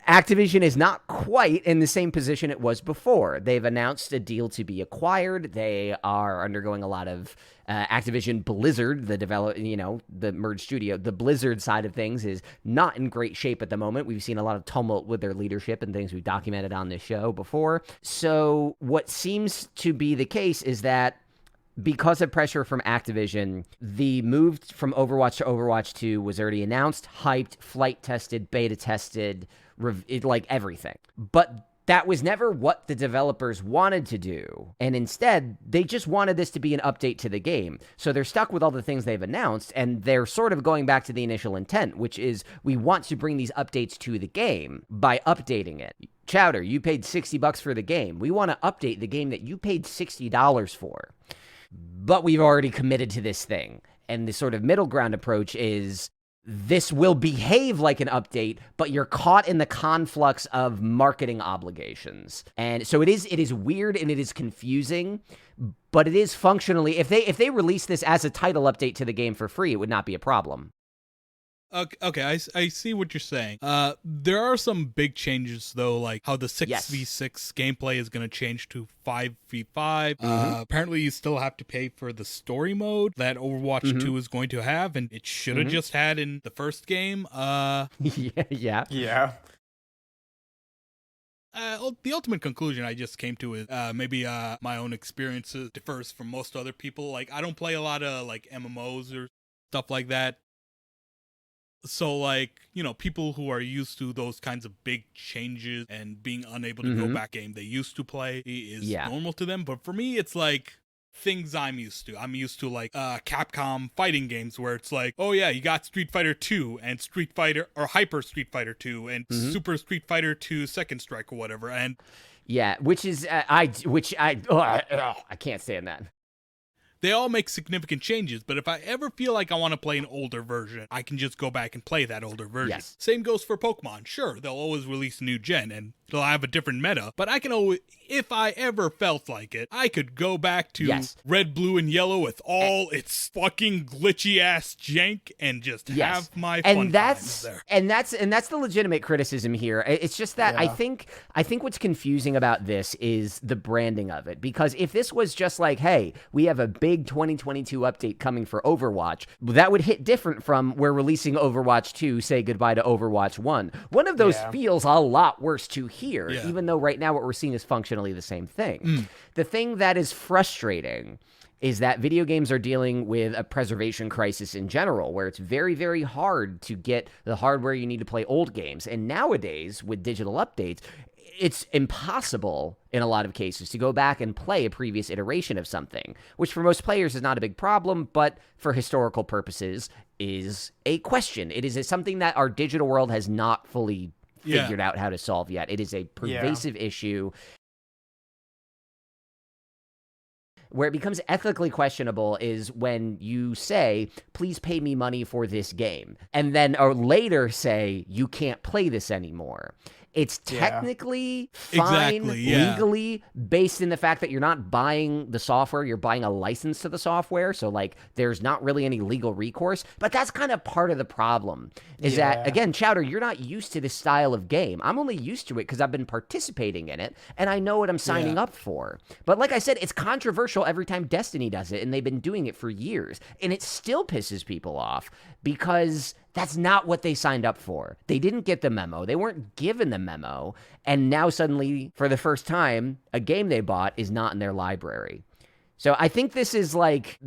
Speaker 1: Activision is not quite in the same position it was before. They've announced a deal to be acquired. They are undergoing a lot of Activision Blizzard, the merged studio. The Blizzard side of things is not in great shape at the moment. We've seen a lot of tumult with their leadership and things we've documented on this show before. So what seems to be the case is that because of pressure from Activision, the move from Overwatch to Overwatch 2 was already announced, hyped, flight tested, beta tested, like everything. But that was never what the developers wanted to do. And instead, they just wanted this to be an update to the game. So they're stuck with all the things they've announced, and they're sort of going back to the initial intent, which is we want to bring these updates to the game by updating it. Chowder, you paid $60 for the game. We want to update the game that you paid $60 for. But we've already committed to this thing. And the sort of middle ground approach is this will behave like an update, but you're caught in the conflux of marketing obligations. And so it is weird and it is confusing, but it is functionally, if they release this as a title update to the game for free, it would not be a problem.
Speaker 3: Okay, I see what you're saying. There are some big changes, though, like how the 6v6 gameplay is going to change to 5v5. Apparently, you still have to pay for the story mode that Overwatch 2 is going to have, and it should have just had in the first game.
Speaker 2: Yeah.
Speaker 3: The ultimate conclusion I just came to is maybe my own experiences differs from most other people. Like, I don't play a lot of like MMOs or stuff like that. So, like, you know, people who are used to those kinds of big changes and being unable to go back game they used to play is normal to them. But for me, it's like things I'm used to. I'm used to like Capcom fighting games where it's like, oh yeah, you got Street Fighter 2 and Street Fighter or Hyper Street Fighter 2 and Super Street Fighter 2 Second Strike or whatever. And
Speaker 1: yeah, which I can't stand that.
Speaker 3: They all make significant changes, but if I ever feel like I want to play an older version, I can just go back and play that older version.
Speaker 1: Yes.
Speaker 3: Same goes for Pokemon. Sure, they'll always release a new gen, and they'll have a different meta, but I can always, if I ever felt like it, I could go back to Red, Blue, and Yellow with all its fucking glitchy-ass jank and just have my fun times there.
Speaker 1: And that's the legitimate criticism here. It's just that I think what's confusing about this is the branding of it, because if this was just like, hey, we have a big 2022 update coming for Overwatch, that would hit different from we're releasing Overwatch 2, say goodbye to Overwatch 1. One of those feels a lot worse to hear, even though right now what we're seeing is functionally the same thing. The thing that is frustrating is that video games are dealing with a preservation crisis in general, where it's very, very hard to get the hardware you need to play old games. And nowadays, with digital updates, it's impossible in a lot of cases to go back and play a previous iteration of something, which for most players is not a big problem, but for historical purposes is a question. It is something that our digital world has not fully figured out how to solve yet. It is a pervasive issue. Where it becomes ethically questionable is when you say, please pay me money for this game, and then or later say, you can't play this anymore. It's technically fine, legally, based in the fact that you're not buying the software, you're buying a license to the software, so, like, there's not really any legal recourse, but that's kind of part of the problem, is that, again, Chowder, you're not used to this style of game. I'm only used to it because I've been participating in it, and I know what I'm signing up for. But like I said, it's controversial every time Destiny does it, and they've been doing it for years, and it still pisses people off, because that's not what they signed up for. They didn't get the memo. They weren't given the memo. And now suddenly, for the first time, a game they bought is not in their library. So I think this is like,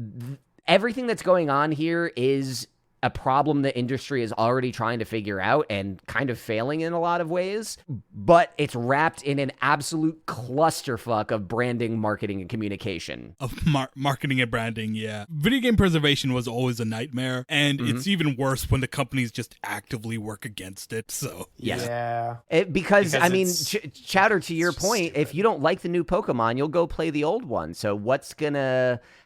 Speaker 1: everything that's going on here is a problem the industry is already trying to figure out and kind of failing in a lot of ways, but it's wrapped in an absolute clusterfuck of branding, marketing, and communication.
Speaker 3: Of marketing and branding, yeah. Video game preservation was always a nightmare, and it's even worse when the companies just actively work against it, so.
Speaker 1: Yes.
Speaker 2: Yeah.
Speaker 1: Because I mean, Chowder, to your point, stupid. If you don't like the new Pokemon, you'll go play the old one. So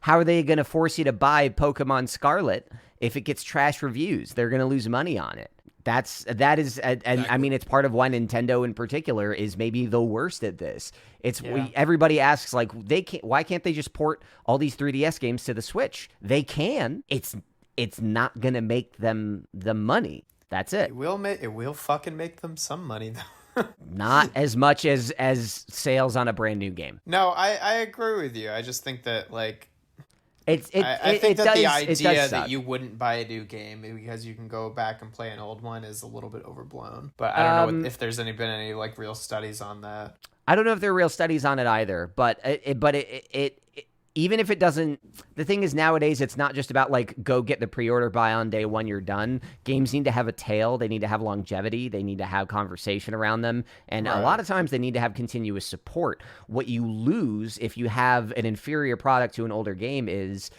Speaker 1: how are they gonna force you to buy Pokemon Scarlet if it gets trash reviews? They're gonna lose money on it. That is, and I mean, it's part of why Nintendo in particular is maybe the worst at this. Everybody asks, like, why can't they just port all these 3DS games to the Switch? They can. It's not gonna make them the money. That's it.
Speaker 2: It will fucking make them some money though.
Speaker 1: Not as much as sales on a brand new game.
Speaker 2: No, I agree with you. I just think that, like, I think
Speaker 1: the
Speaker 2: idea that you wouldn't buy a new game because you can go back and play an old one is a little bit overblown. But I don't know if there's been any like real studies on that.
Speaker 1: I don't know if there are real studies on it either. But even if it doesn't, the thing is nowadays it's not just about like go get the pre-order, buy on day one, you're done. Games need to have a tail. They need to have longevity. They need to have conversation around them. And a lot of times they need to have continuous support. What you lose if you have an inferior product to an older game is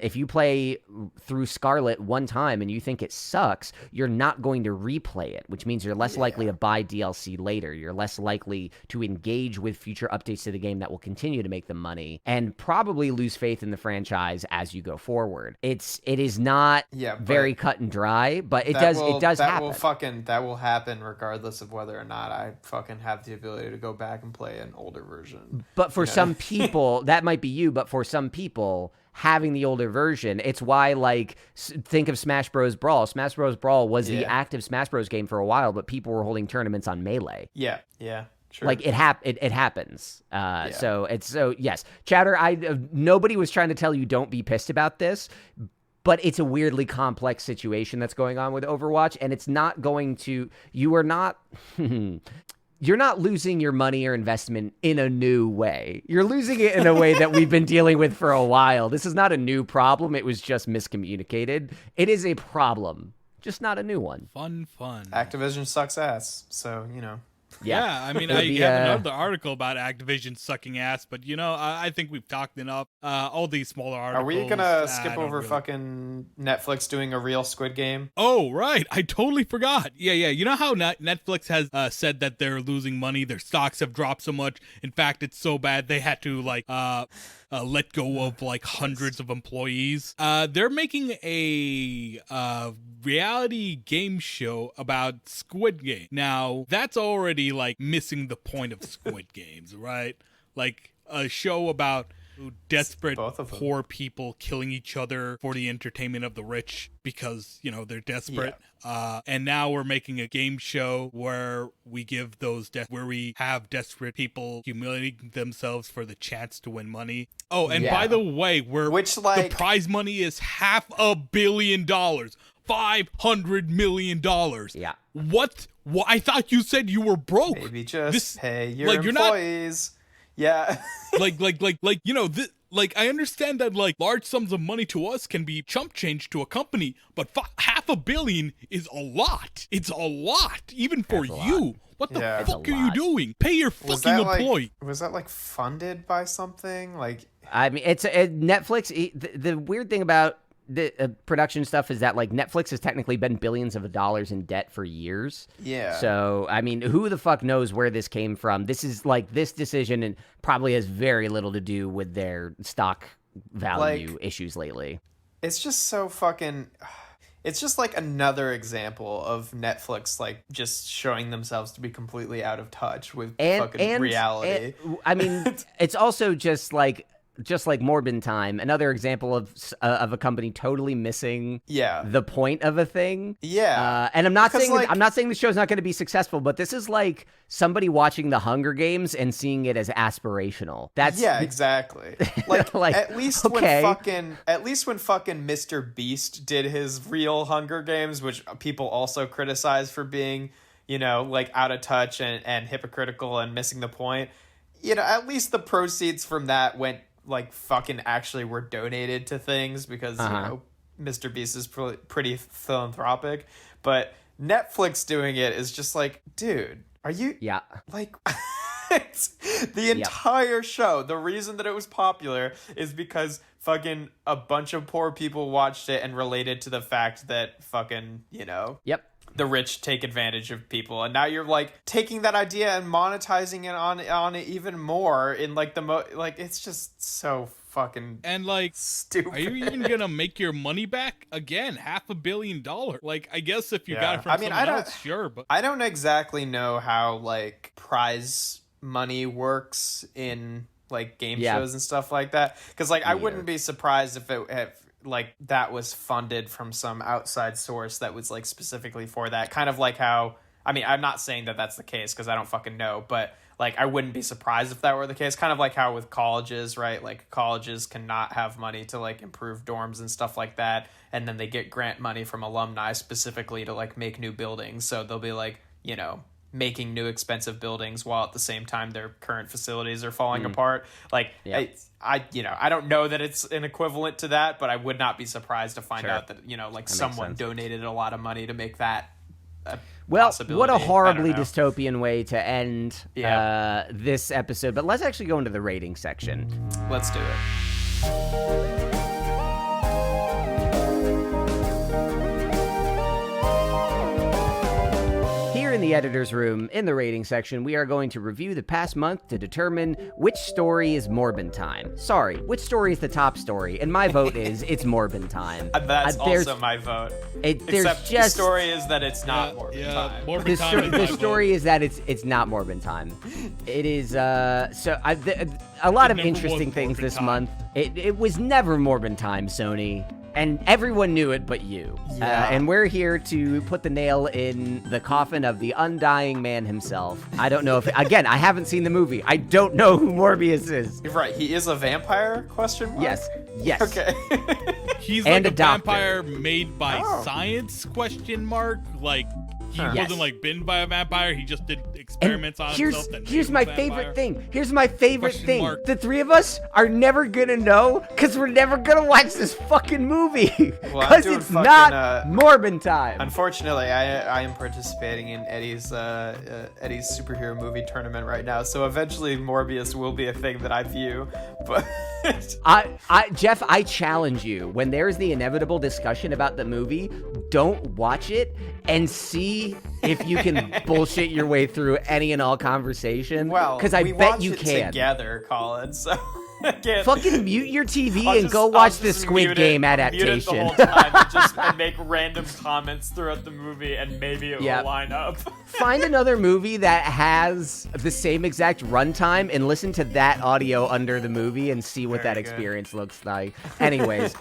Speaker 1: if you play through Scarlet one time and you think it sucks, you're not going to replay it, which means you're less likely to buy DLC later. You're less likely to engage with future updates to the game that will continue to make them money, and probably lose faith in the franchise as you go forward. It is not very cut and dry, but it does happen.
Speaker 2: That will happen regardless of whether or not I fucking have the ability to go back and play an older version.
Speaker 1: But for some people, that might be you, but for some people, having the older version, it's why, like, think of Smash Bros. Brawl. Smash Bros. Brawl was the active Smash Bros. Game for a while, but people were holding tournaments on Melee.
Speaker 2: Yeah, sure.
Speaker 1: Like, it happens. So yes. Chowder, nobody was trying to tell you don't be pissed about this, but it's a weirdly complex situation that's going on with Overwatch, and it's not going to... You're not losing your money or investment in a new way. You're losing it in a way that we've been dealing with for a while. This is not a new problem. It was just miscommunicated. It is a problem, just not a new one.
Speaker 3: Fun.
Speaker 2: Activision sucks ass, so, you know.
Speaker 3: Yeah, I mean, I have another article about Activision sucking ass, but, you know, I think we've talked enough. All these smaller articles.
Speaker 2: Are we going to skip over fucking Netflix doing a real Squid Game?
Speaker 3: Oh, right. I totally forgot. Yeah. You know how Netflix has said that they're losing money? Their stocks have dropped so much. In fact, it's so bad they had to, like, let go of, like, hundreds of employees. They're making a reality game show about Squid Game. Now, that's already, like, missing the point of Squid Games, right? Like, a show about desperate poor people killing each other for the entertainment of the rich because, you know, they're desperate. And now we're making a game show where we give where we have desperate people humiliating themselves for the chance to win money. Oh, and by the way, the prize money is $500 million. $500 million.
Speaker 2: Yeah.
Speaker 3: What? I thought you said you were broke.
Speaker 2: Maybe just pay your employees. Yeah.
Speaker 3: like, you know, I understand that, like, large sums of money to us can be chump change to a company, but $500 million is a lot. It's a lot, even for you. What the fuck are you doing? Pay your fucking employee.
Speaker 2: Was that, like, funded by something? Like,
Speaker 1: I mean, it's Netflix. The weird thing about the production stuff is that, like, Netflix has technically been billions of dollars in debt for years.
Speaker 2: Yeah.
Speaker 1: So, I mean, who the fuck knows where this came from? This is, like, this decision and probably has very little to do with their stock value issues lately.
Speaker 2: It's just so fucking... It's just, like, another example of Netflix, like, just showing themselves to be completely out of touch with fucking reality.
Speaker 1: I mean, it's also just like Morbin time, another example of a company totally missing the point of a thing.
Speaker 2: Yeah.
Speaker 1: And I'm not saying the show's not going to be successful, but this is like somebody watching the Hunger Games and seeing it as aspirational. That's
Speaker 2: exactly. Like, at least when fucking Mr. Beast did his real Hunger Games, which people also criticize for being, you know, like, out of touch and hypocritical and missing the point. You know, at least the proceeds from that went, like, fucking actually were donated to things because, you know, Mr. Beast is pretty philanthropic, but Netflix doing it is just like, dude, are you like it's the entire show. The reason that it was popular is because fucking a bunch of poor people watched it and related to the fact that fucking, the rich take advantage of people, and now you're like taking that idea and monetizing it on it even more in like it's just so fucking
Speaker 3: and like
Speaker 2: stupid.
Speaker 3: Are you even gonna make your money back again? $500 million. Like, I guess if you got it from someone else, sure, but
Speaker 2: I don't exactly know how like prize money works in like game shows and stuff like that, because like I wouldn't be surprised if like that was funded from some outside source that was like specifically for that, kind of like how, I mean, I'm not saying that that's the case because I don't fucking know, but like I wouldn't be surprised if that were the case, kind of like how with colleges, right? Like colleges cannot have money to like improve dorms and stuff like that, and then they get grant money from alumni specifically to like make new buildings, so they'll be like, making new expensive buildings while at the same time their current facilities are falling apart. Like I don't know that it's an equivalent to that, but I would not be surprised to find out that that someone donated a lot of money to make that
Speaker 1: what a horribly dystopian way to end this episode. But let's actually go into the rating section.
Speaker 2: Let's do it.
Speaker 1: Here in the editor's room, in the rating section, we are going to review the past month to determine which story is Morbin time. Sorry, which story is the top story? And my vote is it's Morbin time.
Speaker 2: That's also my vote. Except the story is that it's not Morbin time.
Speaker 1: The story is that it's not Morbin time. It is a lot of interesting things this month. It was never Morbin time, Sony. And everyone knew it but you. And we're here to put the nail in the coffin of the undying man himself. I don't know if... Again, I haven't seen the movie. I don't know who Morbius is.
Speaker 2: You're right. He is a vampire, question mark?
Speaker 1: Yes.
Speaker 2: Okay.
Speaker 3: He's like a vampire made by science, question mark? Like... He wasn't like bitten by a vampire. He just did experiments on himself.
Speaker 1: Here's my favorite thing. The three of us are never gonna know because we're never gonna watch this fucking movie because it's not Morbin time.
Speaker 2: Unfortunately, I am participating in Eddie's superhero movie tournament right now, so eventually Morbius will be a thing that I view. But
Speaker 1: Jeff, I challenge you, when there's the inevitable discussion about the movie, don't watch it and see if you can bullshit your way through any and all conversation.
Speaker 2: Well,
Speaker 1: because I bet you can
Speaker 2: together, Colin. So
Speaker 1: fucking mute your TV and go watch the Squid Game adaptation.
Speaker 2: Mute it the whole time and make random comments throughout the movie, and maybe it will line up.
Speaker 1: Find another movie that has the same exact runtime and listen to that audio under the movie and see what experience looks like. Anyways,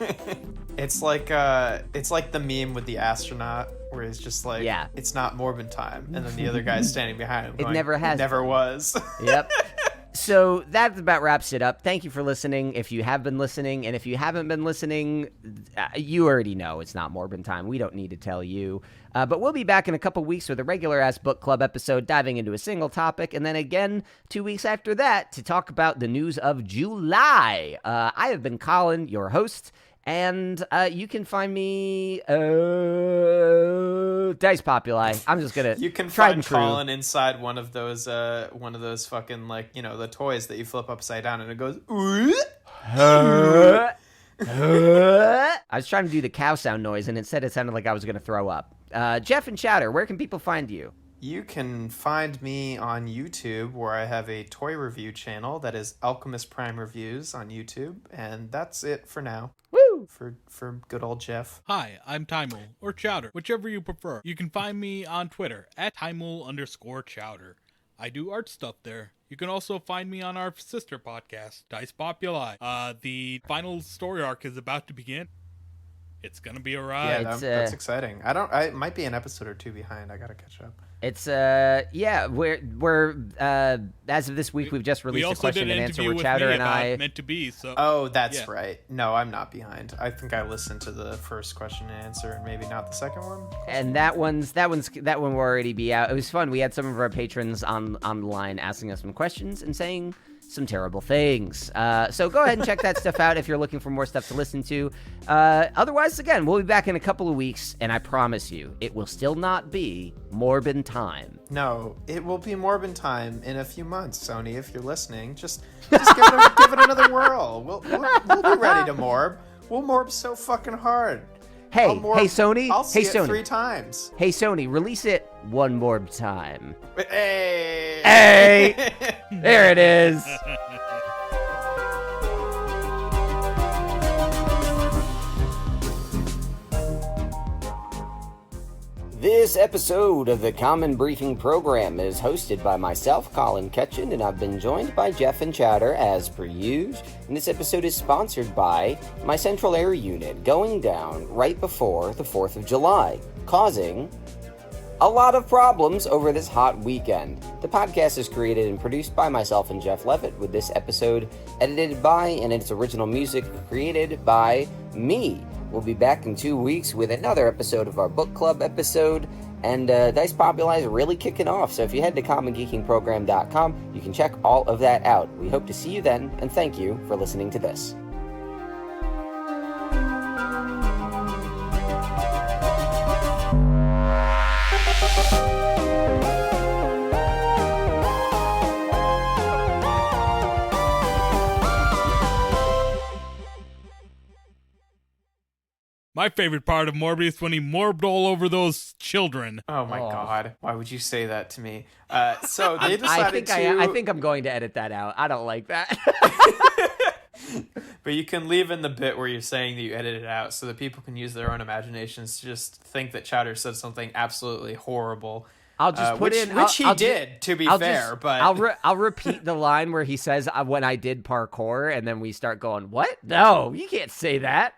Speaker 2: it's like the meme with the astronaut where he's just like, it's not Morbin time, and then the other guy's standing behind him going,
Speaker 1: it
Speaker 2: never was.
Speaker 1: Yep. So that about wraps it up. Thank you for listening. If you have been listening, and if you haven't been listening, you already know it's not Morbin time. We don't need to tell you. But we'll be back in a couple weeks with a regular-ass book club episode diving into a single topic, and then again 2 weeks after that to talk about the news of July. I have been Colin, your host, and you can find me Dice Populi. I'm just gonna
Speaker 2: find Colin inside one of those fucking, like, the toys that you flip upside down and it goes
Speaker 1: I was trying to do the cow sound noise, and instead it sounded like I was gonna throw up. Jeff and Chowder, where can people find you?
Speaker 2: You can find me on YouTube, where I have a toy review channel that is Alchemist Prime Reviews on YouTube, and that's it for now.
Speaker 1: Woo!
Speaker 2: For good old Jeff.
Speaker 3: Hi, I'm Timul, or Chowder, whichever you prefer. You can find me on Twitter, at Timul_Chowder. I do art stuff there. You can also find me on our sister podcast, Dice Populi. The final story arc is about to begin. It's gonna be a ride.
Speaker 2: Yeah, that's exciting. I might be an episode or two behind. I gotta catch up.
Speaker 1: It's we're as of this week we've just released a question and answer where Chowder and I
Speaker 3: meant to be. So
Speaker 2: oh, that's right. No, I'm not behind. I think I listened to the first question and answer and maybe not the second one.
Speaker 1: And that one will already be out. It was fun. We had some of our patrons on the line asking us some questions and saying some terrible things. So go ahead and check that stuff out if you're looking for more stuff to listen to. Otherwise, again, we'll be back in a couple of weeks, and I promise you, it will still not be Morbin time.
Speaker 2: No, it will be Morbin time in a few months, Sony, if you're listening. Just give it another whirl. We'll be ready to morb. We'll morb so fucking hard.
Speaker 1: Hey, Sony.
Speaker 2: I'll see
Speaker 1: hey,
Speaker 2: it
Speaker 1: Sony.
Speaker 2: 3 times.
Speaker 1: Hey, Sony, release it one more time.
Speaker 2: Hey!
Speaker 1: Hey! There it is. This episode of the Common Briefing Program is hosted by myself, Colin Ketchen, and I've been joined by Jeff and Chatter as per usual. And this episode is sponsored by my central air unit going down right before the 4th of July, causing a lot of problems over this hot weekend. The podcast is created and produced by myself and Jeff Leavitt, with this episode edited by and its original music created by me. We'll be back in 2 weeks with another episode of our book club episode, and Dice Populi is really kicking off, so if you head to commongeekingprogram.com, you can check all of that out. We hope to see you then, and thank you for listening to this.
Speaker 3: My favorite part of Morbius when he morbed all over those children.
Speaker 2: Oh my god. Why would you say that to me? So they decided
Speaker 1: I think I'm going to edit that out. I don't like that.
Speaker 2: But you can leave in the bit where you're saying that you edited it out so that people can use their own imaginations to just think that Chowder said something absolutely horrible.
Speaker 1: I'll just put
Speaker 2: which he did, to be fair. But
Speaker 1: I'll repeat the line where he says, when I did parkour, and then we start going, what? No, you can't say that.